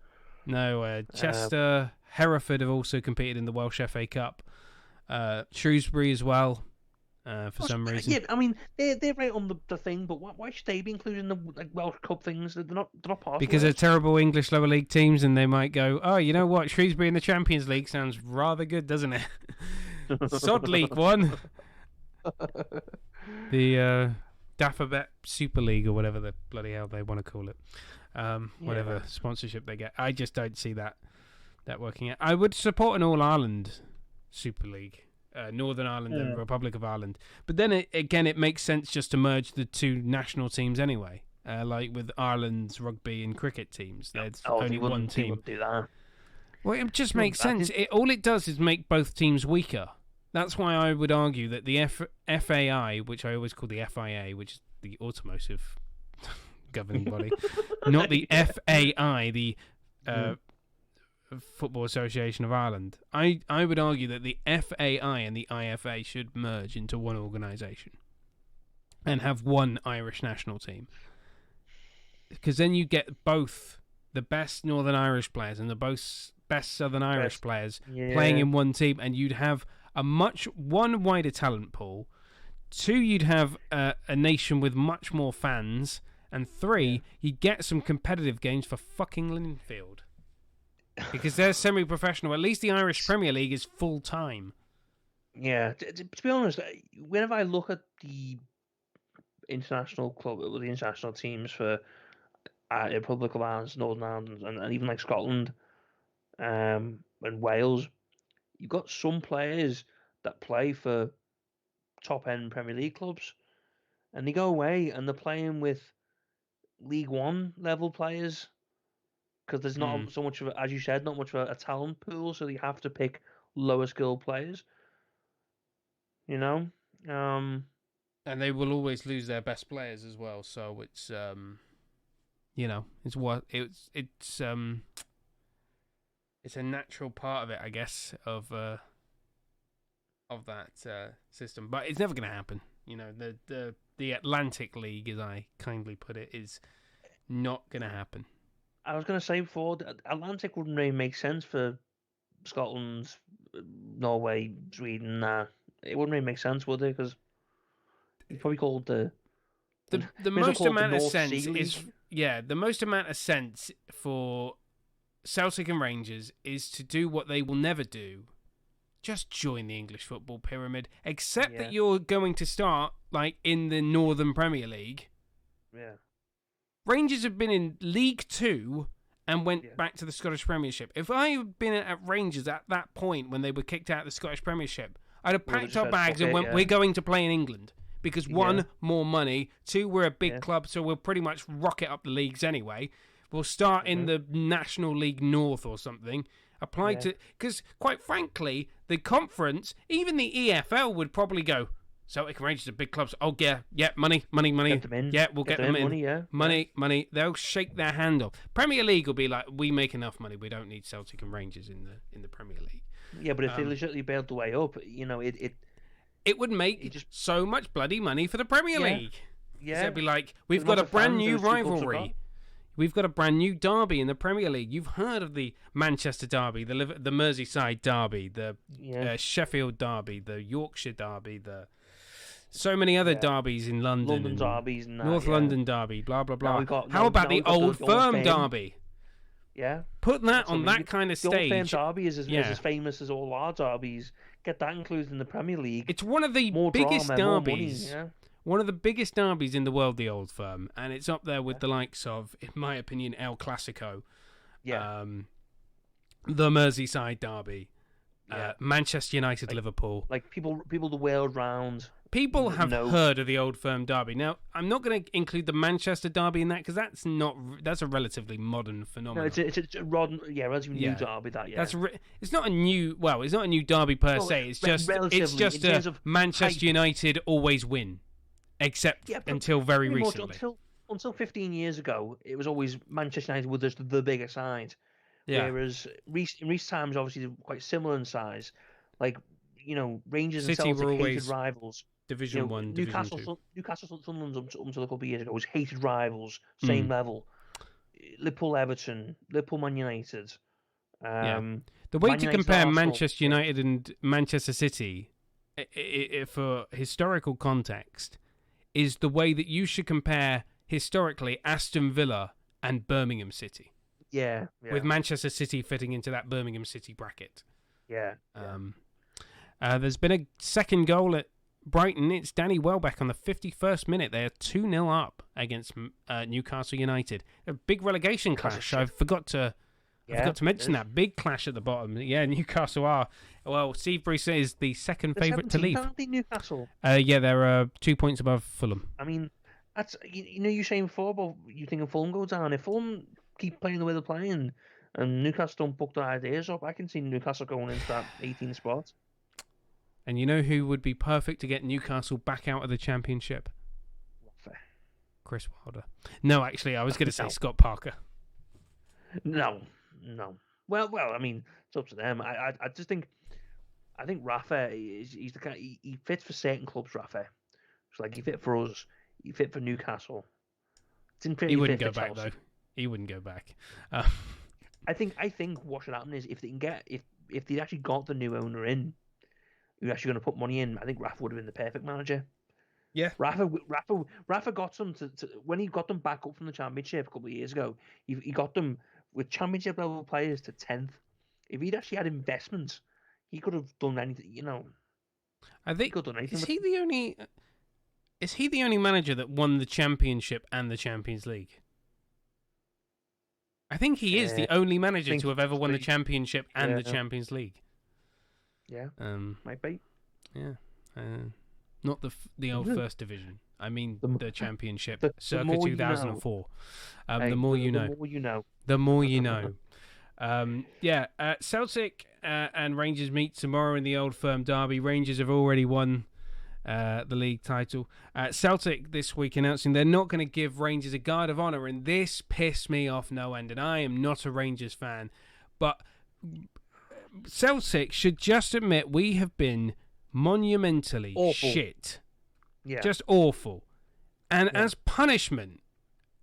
No, Chester, Hereford have also competed in the Welsh FA Cup. Shrewsbury as well, for some reason. Yeah, I mean, they're right on the thing, but why should they be included in the Welsh Cup things? They're not part of it. Because they're terrible English lower league teams, and they might go, oh, you know what, Shrewsbury in the Champions League sounds rather good, doesn't it? Sod League 1. The Dapperbet Super League, or whatever the bloody hell they want to call it. Whatever sponsorship they get. I just don't see that working out. I would support an All-Ireland Super League. Northern Ireland and Republic of Ireland. But then, it makes sense just to merge the two national teams anyway. Like with Ireland's rugby and cricket teams. There's only one team. Wouldn't do that. Well, it just makes sense. All it does is make both teams weaker. That's why I would argue that the FAI, which I always call the FIA, which is the automotive governing body, not the FAI, the Football Association of Ireland. I would argue that the FAI and the IFA should merge into one organisation and have one Irish national team. Because then you get both the best Northern Irish players and the best Southern Irish players playing in one team, and you'd have a one wider talent pool. 2, you'd have a nation with much more fans, and 3, you'd get some competitive games for fucking Linfield. Because they're semi-professional. At least the Irish Premier League is full-time. Yeah, to be honest, whenever I look at the international club, or the international teams for Republic of Ireland, Northern Ireland, and even like Scotland, and Wales, you've got some players that play for top end Premier League clubs, and they go away and they're playing with League One level players because there's not so much of, as you said, not much of a talent pool, so you have to pick lower skilled players. You know, and they will always lose their best players as well. So it's it's a natural part of it, I guess, of that system. But it's never going to happen. You know, the Atlantic League, as I kindly put it, is not going to happen. I was going to say before, the Atlantic wouldn't really make sense for Scotland, Norway, Sweden. It wouldn't really make sense, would it? Because you probably called the most amount of sense is the most amount of sense for Celtic and Rangers is to do what they will never do. Just join the English football pyramid, except that you're going to start like in the Northern Premier League. Yeah. Rangers have been in League 2 and went back to the Scottish Premiership. If I had been at Rangers at that point when they were kicked out of the Scottish Premiership, I'd have packed our bags and went, we're going to play in England. Because one, more money. Two, we're a big club, so we'll pretty much rocket up the leagues anyway. We'll start in the National League North or something. Apply to... Because, quite frankly, the conference, even the EFL would probably go, Celtic and Rangers are big clubs. Oh, yeah, money. Get them in. Yeah, we'll get them in. Money, money. They'll shake their hand off. Premier League will be like, we make enough money. We don't need Celtic and Rangers in the Premier League. Yeah, but if they legitimately bailed the way up, it would make so much bloody money for the Premier League. Yeah. It'd be like, we've got a brand new rivalry. We've got a brand new derby in the Premier League. You've heard of the Manchester derby, the Merseyside derby, the Sheffield derby, the Yorkshire derby, so many other derbies in London. London derbies and that, North London derby, blah, blah, blah. How about the Old Firm derby? Yeah. Put that on that kind of stage. The Old Firm derby is as famous as all our derbies. Get that included in the Premier League. It's one of the biggest derbies. One of the biggest derbies in the world, the Old Firm, and it's up there with the likes of, in my opinion, El Clasico, the Merseyside derby, Manchester United, Liverpool. Like people the world round. People have heard of the Old Firm derby. Now, I'm not going to include the Manchester derby in that because that's a relatively modern phenomenon. No, it's a relatively new derby. It's not a new derby per se. It's just a Manchester United always win. Except until very recently. Until 15 years ago, it was always Manchester United were just the bigger side. Yeah. Whereas in recent times, obviously, they're quite similar in size. Like, Rangers City and Celtic were hated rivals. Division 1, Division 2. Newcastle, Sunderland until a couple of years ago was hated rivals, same level. Liverpool, Everton, Liverpool, Man United. The way to compare Manchester United and Manchester City, for historical context, is the way that you should compare historically Aston Villa and Birmingham City. Yeah. With Manchester City fitting into that Birmingham City bracket. Yeah. There's been a second goal at Brighton. It's Danny Welbeck on the 51st minute. They are 2-0 up against Newcastle United. A big relegation clash. I forgot to mention that. Big clash at the bottom. Yeah, Newcastle are. Well, Steve Bruce is the second favourite to leave. Newcastle. They're 2 points above Fulham. I mean, that's you saying before about you thinking Fulham go down. If Fulham keep playing the way they're playing and Newcastle don't book their ideas up, I can see Newcastle going into that 18th spot. And you know who would be perfect to get Newcastle back out of the Championship? Chris Wilder. No, actually, I was going to say Scott Parker. No. Well, I mean, it's up to them. I just think, Rafa he's the kind. He fits for certain clubs. Rafa, it's like he fit for us. He fit for Newcastle. He wouldn't go back though. He wouldn't go back. I think what should happen is if they actually got the new owner in, who's actually going to put money in, I think Rafa would have been the perfect manager. Yeah, Rafa got them to when he got them back up from the Championship a couple of years ago. He got them with Championship level players to 10th. If he'd actually had investments, he could have done anything. I think. He could have done anything. Is he the only manager that won the Championship and the Champions League? I think he is the only manager to have ever won the Championship and the Yeah. Champions League. Yeah, might be. Yeah, not the old First Division. I mean the Championship, circa more 2004. Hey, the more you know. The more you know. The more you know. Celtic and Rangers meet tomorrow in the Old Firm derby. Rangers have already won the league title. Celtic this week announcing they're not going to give Rangers a guard of honour, and this pissed me off no end, and I am not a Rangers fan, but Celtic should just admit we have been monumentally awful. Shit. Yeah. Just awful. And as punishment,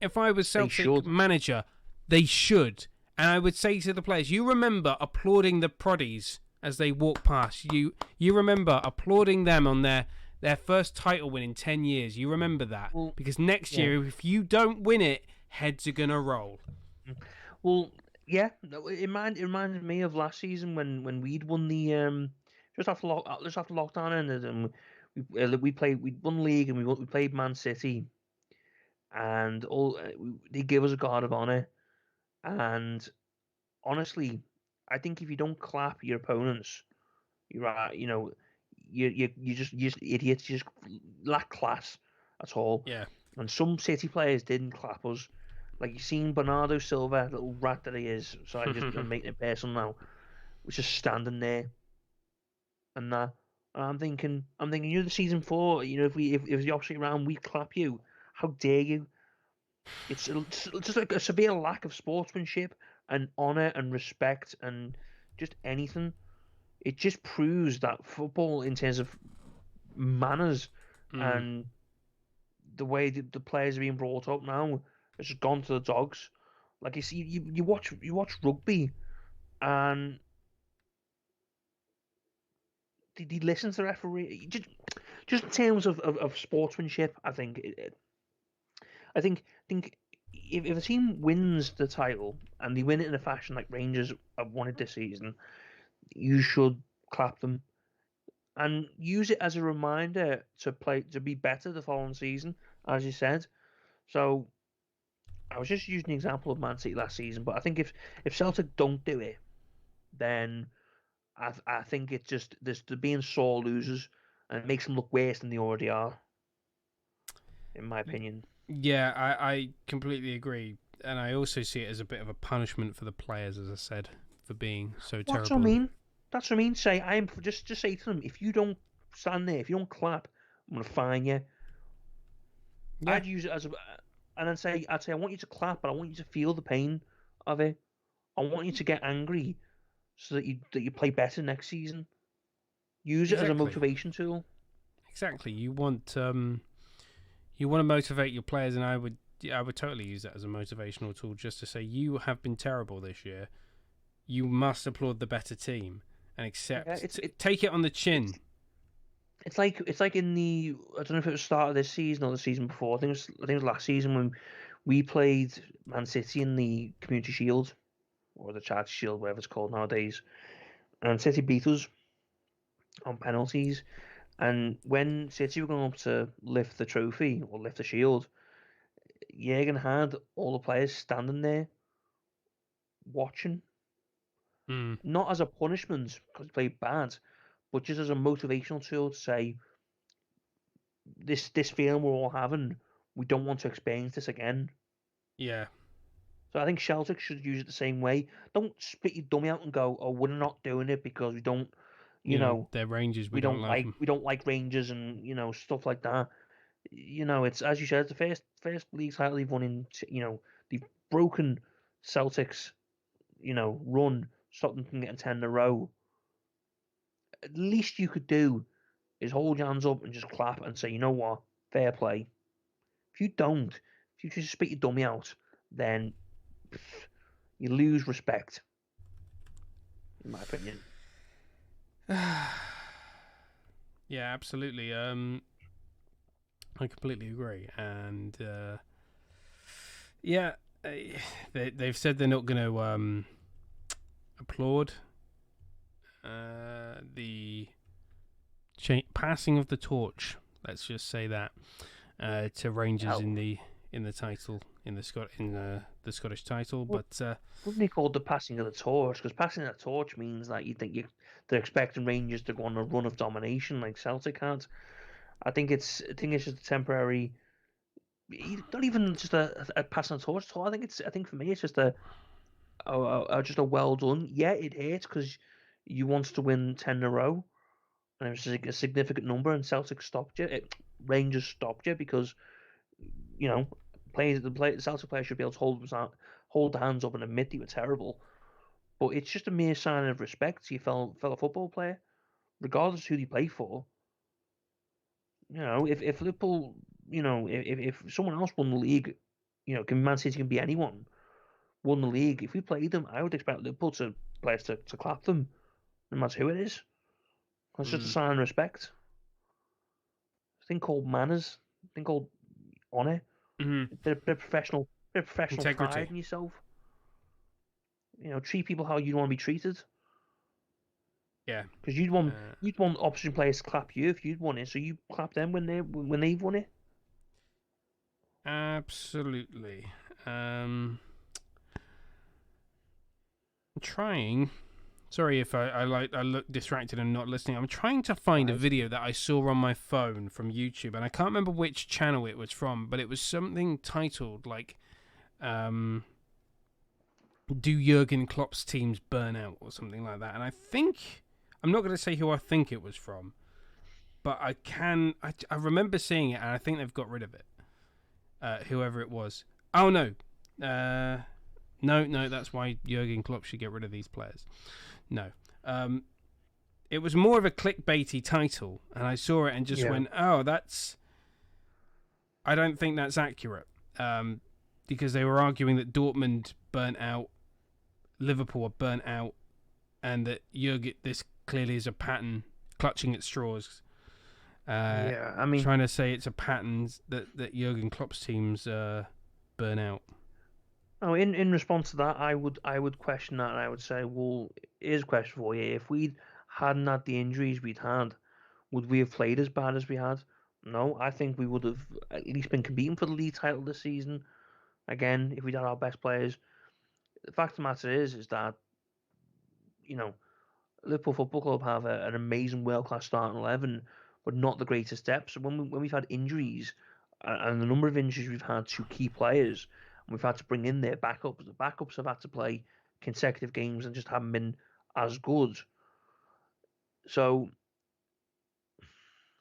if I was Celtic manager, they should. And I would say to the players, you remember applauding the proddies as they walk past. You remember applauding them on their first title win in 10 years. You remember that. Because next year, if you don't win it, heads are going to roll. Well, yeah, it reminded me of last season when we'd won the just after lockdown ended, and we won the league, and we played Man City, and they gave us a guard of honor. And honestly, I think if you don't clap your opponents, you're you just idiots. You just lack class. That's all. Yeah. And some City players didn't clap us. Like, you've seen Bernardo Silva, little rat that he is. So I'm making it personal now. Was just standing there, and that. And I'm thinking, you're the season 4. If the opposite round we clap you, how dare you? It's just like a severe lack of sportsmanship and honor and respect and just anything. It just proves that football, in terms of manners and the way the players are being brought up now, has just gone to the dogs. Like, you see, you watch rugby, and they listen to the referee. Just in terms of sportsmanship, I think if a team wins the title and they win it in a fashion like Rangers have won it this season, you should clap them and use it as a reminder to be better the following season, as you said. So I was just using the example of Man City last season, but I think if Celtic don't do it, then I think it's just they're being sore losers, and it makes them look worse than they already are, in my opinion. Yeah, I completely agree, and I also see it as a bit of a punishment for the players, as I said, for being so terrible. That's what I mean. Just say to them, if you don't stand there, if you don't clap, I'm gonna fine you. Yeah. I'd use it as I'd say I want you to clap, but I want you to feel the pain of it. I want you to get angry so that you play better next season. Use it as a motivation tool. Exactly. You want to motivate your players, and I would totally use that as a motivational tool, just to say you have been terrible this year. You must applaud the better team and accept. Take it on the chin. It's like in the, I don't know if it was the start of this season or the season before. I think it was last season when we played Man City in the Community Shield, or the Charity Shield, whatever it's called nowadays. And City beat us on penalties. And when City were going up to lift the trophy or lift the shield, Jurgen had all the players standing there watching. Not as a punishment because they played bad, but just as a motivational tool to say, this feeling we're all having, we don't want to experience this again. Yeah. So I think Celtic should use it the same way. Don't spit your dummy out and go, oh, we're not doing it because we don't, you know, they're Rangers. We don't like them. We don't like Rangers and stuff like that. It's, as you said, the first league title they've won in. They've broken Celtic's run, stopped them from getting 10 in a row. At least you could do is hold your hands up and just clap and say, you know what, fair play. If you don't, if you just spit your dummy out, then you lose respect, in my opinion. Yeah, absolutely. I completely agree, and they've said they're not going to applaud the passing of the torch. Let's just say that to Rangers in the title in the the Scottish title. Well, But wouldn't they call it the passing of the torch? Because passing the torch means that they're expecting Rangers to go on a run of domination like Celtic had. I think it's just a temporary, not even just a passing the torch at all. I think for me it's just just a well done. Yeah, it hurts because you wanted to win 10 in a row, and it was a significant number, and Celtic stopped you. Rangers stopped you because you know the Celtic players should be able to hold their hands up and admit they were terrible. But it's just a mere sign of respect to your fellow football player, regardless of who they play for. If Liverpool, if someone else won the league, Man City can be anyone, won the league. If we played them, I would expect Liverpool players to clap them, no matter who it is. That's just a sign of respect. A thing called manners, a thing called honour, bit of professional integrity. pride in yourself. Treat people how you want to be treated. Yeah, because you'd want opposition players to clap you if you'd won it, so you clap them when they've won it. absolutely. I'm trying. Sorry if I look distracted and not listening. I'm trying to find a video that I saw on my phone from YouTube, and I can't remember which channel it was from, but it was something titled like, "Do Jurgen Klopp's teams burn out?" or something like that. And I'm not going to say who I think it was from, but I remember seeing it, and I think they've got rid of it. Whoever it was. Oh no. No, that's why Jurgen Klopp should get rid of these players. No. It was more of a clickbaity title, and I saw it and just went, oh, I don't think that's accurate. Because they were arguing that Dortmund burnt out, Liverpool are burnt out, and that this clearly is a pattern, clutching at straws. Trying to say it's a pattern that Jurgen Klopp's teams burn out. Oh, in response to that, I would question that, and I would say, well, here's a question for you: if we hadn't had the injuries we'd had, would we have played as bad as we had? No, I think we would have at least been competing for the league title this season. Again, if we'd had our best players. The fact of the matter is that Liverpool Football Club have an amazing world class starting 11, but not the greatest depth. So when we've had injuries, and the number of injuries we've had to key players, and we've had to bring in their backups. The backups have had to play consecutive games and just haven't been as good. So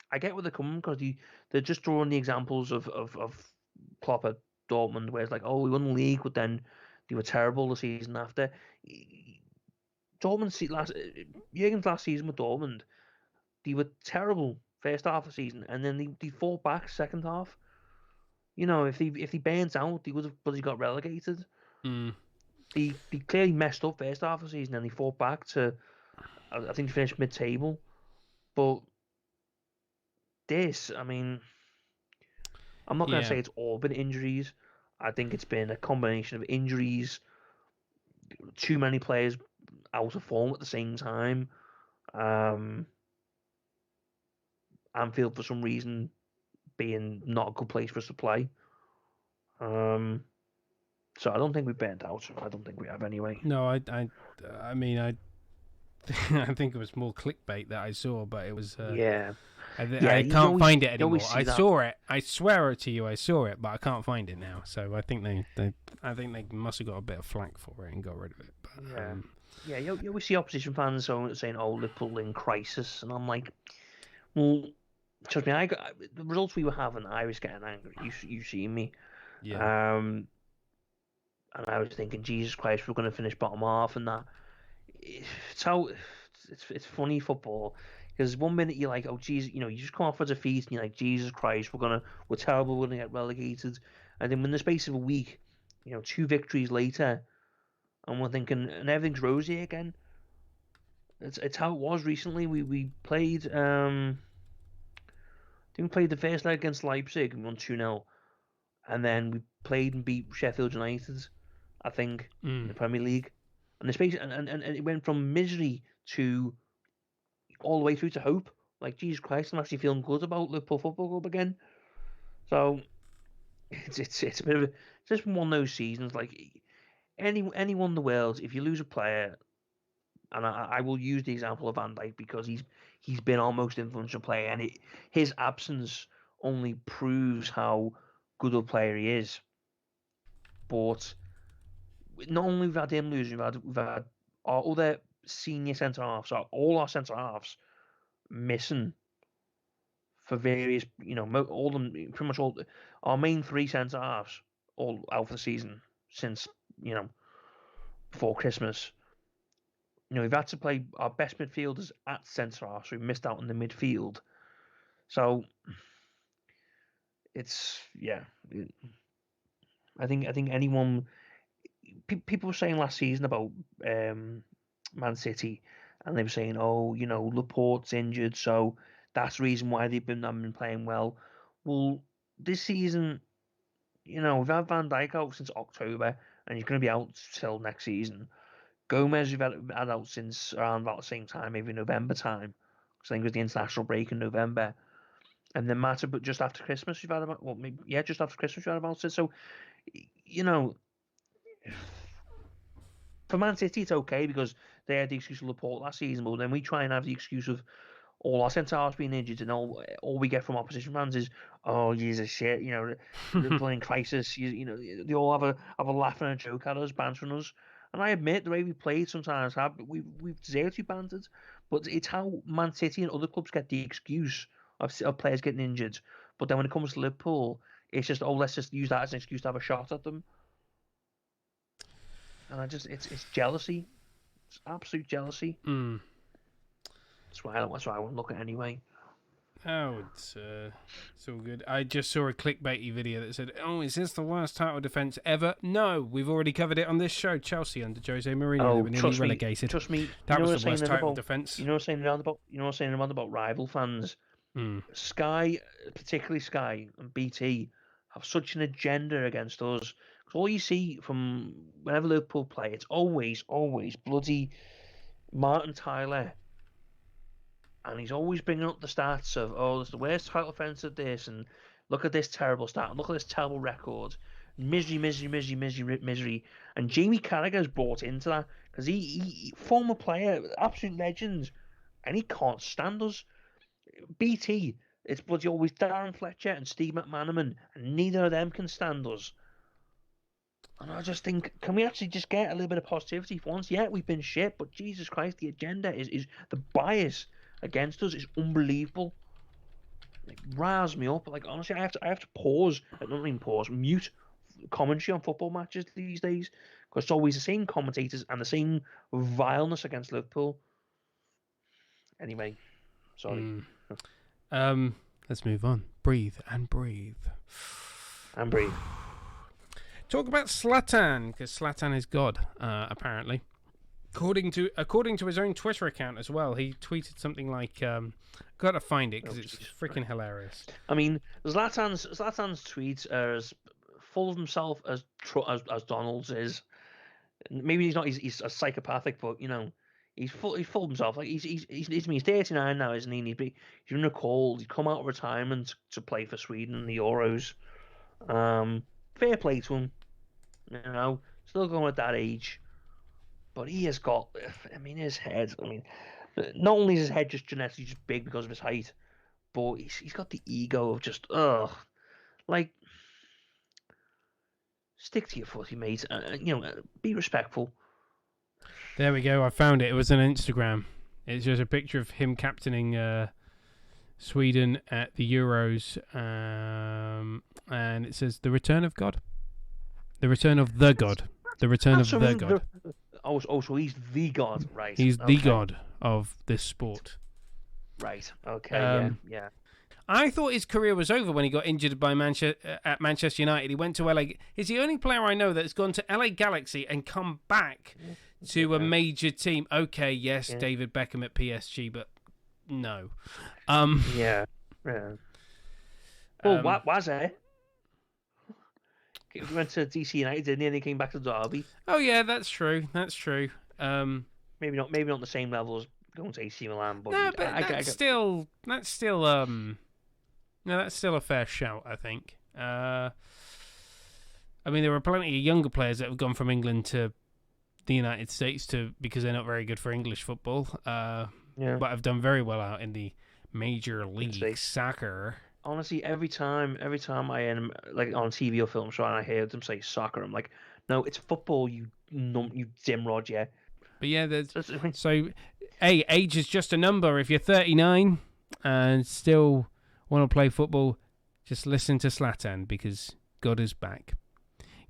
I get where they're coming, because they're just drawing the examples of Klopp at Dortmund, where it's like, oh, we won the league, but then they were terrible the season after. Jurgen's last season with Dortmund, they were terrible first half of the season, and then they fought back second half. If they burnt out, they would have bloody got relegated. They clearly messed up first half of the season, and they fought back to, I think they finished mid-table. But this, I'm not going to say it's all been injuries. I think it's been a combination of injuries, too many players out of form at the same time. Anfield, for some reason, being not a good place for us to play. So I don't think we burnt out. I don't think we have anyway. No, I think it was more clickbait that I saw, but it was. I can't find it anymore. I saw it. I swear to you, I saw it, but I can't find it now. So I think they must have got a bit of flack for it and got rid of it. But, you always see opposition fans saying, "Oh, Liverpool in crisis," and I'm like, well, trust me, the results we were having, I was getting angry. You see me, and I was thinking, Jesus Christ, we're going to finish bottom half, and that. It's funny football, because 1 minute you're like, oh Jesus, you just come off a defeat, and you're like, Jesus Christ, we're terrible, we're gonna get relegated, and then in the space of a week, 2 victories later, and we're thinking, and everything's rosy again. It's how it was recently. We played I think we played the first leg against Leipzig and won 2-0, and then we played and beat Sheffield United, I think, in the Premier League. And the space, and it went from misery to all the way through to hope. Like, Jesus Christ, I'm actually feeling good about Liverpool Football Club again. So it's a bit of just one of those seasons. Like anyone in the world, if you lose a player, and I will use the example of Van Dijk because he's been our most influential player, and his absence only proves how good a player he is. But not only we've had him lose, we've had our other senior centre halves, all our centre halves missing for various, all them, pretty much all our main three centre halves all out for the season since before Christmas. We've had to play our best midfielders at centre half, so we missed out on the midfield. So it's I think anyone people were saying last season about Man City, and they were saying, oh, Laporte's injured, so that's the reason why they've been playing well. Well, this season, we've had Van Dijk out since October, and he's going to be out till next season. Gomez we've had out since around about the same time, maybe November time, because I think it was the international break in November. And then Mata, but just after Christmas we've had about just after Christmas we've had about it. So, for Man City, it's okay because they had the excuse of Laporte last season, but then we try and have the excuse of all our centre halves being injured, and all we get from opposition fans is, "Oh, Jesus, shit!" They're playing crisis. They all have a laugh and a joke at us, bantering us. And I admit the way we played sometimes we've deserved to be bantered, but it's how Man City and other clubs get the excuse of players getting injured. But then when it comes to Liverpool, it's just, let's just use that as an excuse to have a shot at them. And it's jealousy. It's absolute jealousy. That's why I won't look at it anyway. Oh, it's all good. I just saw a clickbaity video that said, "Oh, is this the worst title defence ever?" No, we've already covered it on this show. Chelsea under Jose Mourinho, they were nearly relegated. Trust me, that was the worst title defence. You know what I'm saying about rival fans. Sky, particularly Sky and BT, have such an agenda against us. Because all you see from whenever Liverpool play, it's always bloody Martin Tyler. And he's always bringing up the stats of, it's the worst title defence of this, and look at this terrible stat, and look at this terrible record. Misery. And Jamie Carragher's brought into that, because he former player, absolute legend, and he can't stand us. BT, it's bloody always Darren Fletcher and Steve McManaman, and neither of them can stand us. And I just think, can we actually just get a little bit of positivity for once? Yeah, we've been shit, but Jesus Christ, the agenda is the bias against us is unbelievable. It riles me up. Like, honestly, I have to pause, not even pause, mute commentary on football matches these days, because it's always the same commentators and the same vileness against Liverpool. Anyway, sorry. Let's move on. Breathe. Talk about Zlatan, because Zlatan is God, apparently. According to his own Twitter account as well, he tweeted something like, "Got to find it because it's freaking hilarious." I mean, Zlatan's tweets are as full of himself as Donald's is. Maybe he's not. He's a psychopathic, but he's full of himself. Like he's 39 now, isn't he? He's been recalled. He's come out of retirement to play for Sweden in the Euros. Fair play to him. Still going at that age. But he has got, his head, not only is his head just genetically just big because of his height, but he's got the ego of just, stick to your footy, mate. Be respectful. There we go. I found it. It was on Instagram. It's just a picture of him captaining Sweden at the Euros, and it says, "The return of God. The return of the God. The return of the God." So he's the God, right? He's the God of this sport. Right. Okay. Yeah. I thought his career was over when he got injured by at Manchester United. He went to LA. He's the only player I know that's gone to LA Galaxy and come back to a major team. Okay, yes, David Beckham at PSG, but no. Yeah. Well, what was it? He went to DC United, didn't he? And he came back to Derby. Oh yeah, that's true. Maybe not the same level as going to AC Milan, but no, but that's still a fair shout, I think. I mean, there are plenty of younger players that have gone from England to the United States because they're not very good for English football, but have done very well out in the Major League Soccer. Honestly, every time I am like on TV or film show and I hear them say soccer, I'm like, no, it's football, you dimrod, yeah. But yeah, age is just a number. If you're 39 and still want to play football, just listen to Zlatan because God is back.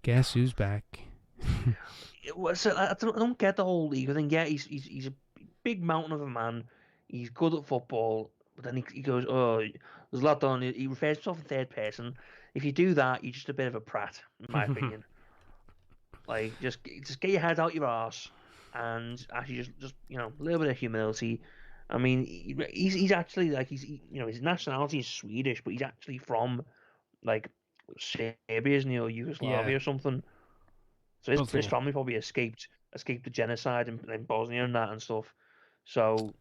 Guess who's back? So I don't get the whole league thing. Yeah, he's a big mountain of a man. He's good at football, but then he goes, oh, Zlatan. He refers to himself in third person. If you do that, you're just a bit of a prat, in my opinion. Like, just get your head out your arse and actually just a little bit of humility. I mean, he's actually like his nationality is Swedish, but he's actually from like Serbia, isn't he, or Yugoslavia or something. So his family probably escaped the genocide in Bosnia and that and stuff. So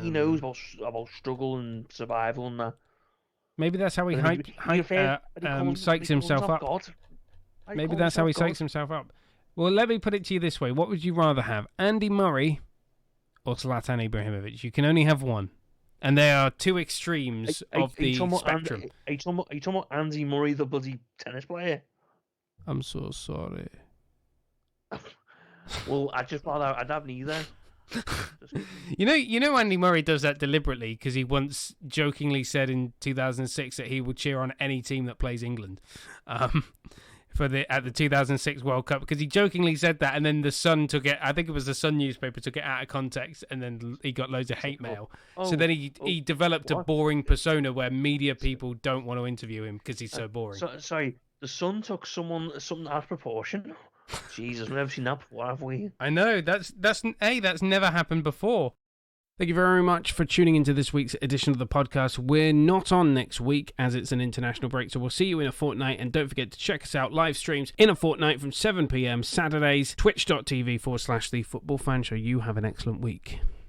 he knows about struggle and survival and that. Maybe that's how he psychs himself up. Maybe that's how he psychs himself up. Well, let me put it to you this way. What would you rather have, Andy Murray or Zlatan Ibrahimovic? You can only have one. And they are two extremes of the spectrum. Are you talking about Andy Murray, the bloody tennis player? I'm so sorry. Well, I'd have neither. You know, Andy Murray does that deliberately because he once jokingly said in 2006 that he would cheer on any team that plays England at the 2006 World Cup, because he jokingly said that, and then the Sun took it. I think it was the Sun newspaper took it out of context, and then he got loads of hate mail. So then he developed a boring persona where media people don't want to interview him because he's so boring. Sorry, the Sun took something out of proportion. Jesus, we've never seen that before, have we? I know, that's never happened before. Thank you very much for tuning into this week's edition of the podcast. We're not on next week as it's an international break, so we'll see you in a fortnight. And don't forget to check us out live streams in a fortnight from 7 p.m. Saturdays, twitch.tv/The Football Fan Show. You have an excellent week.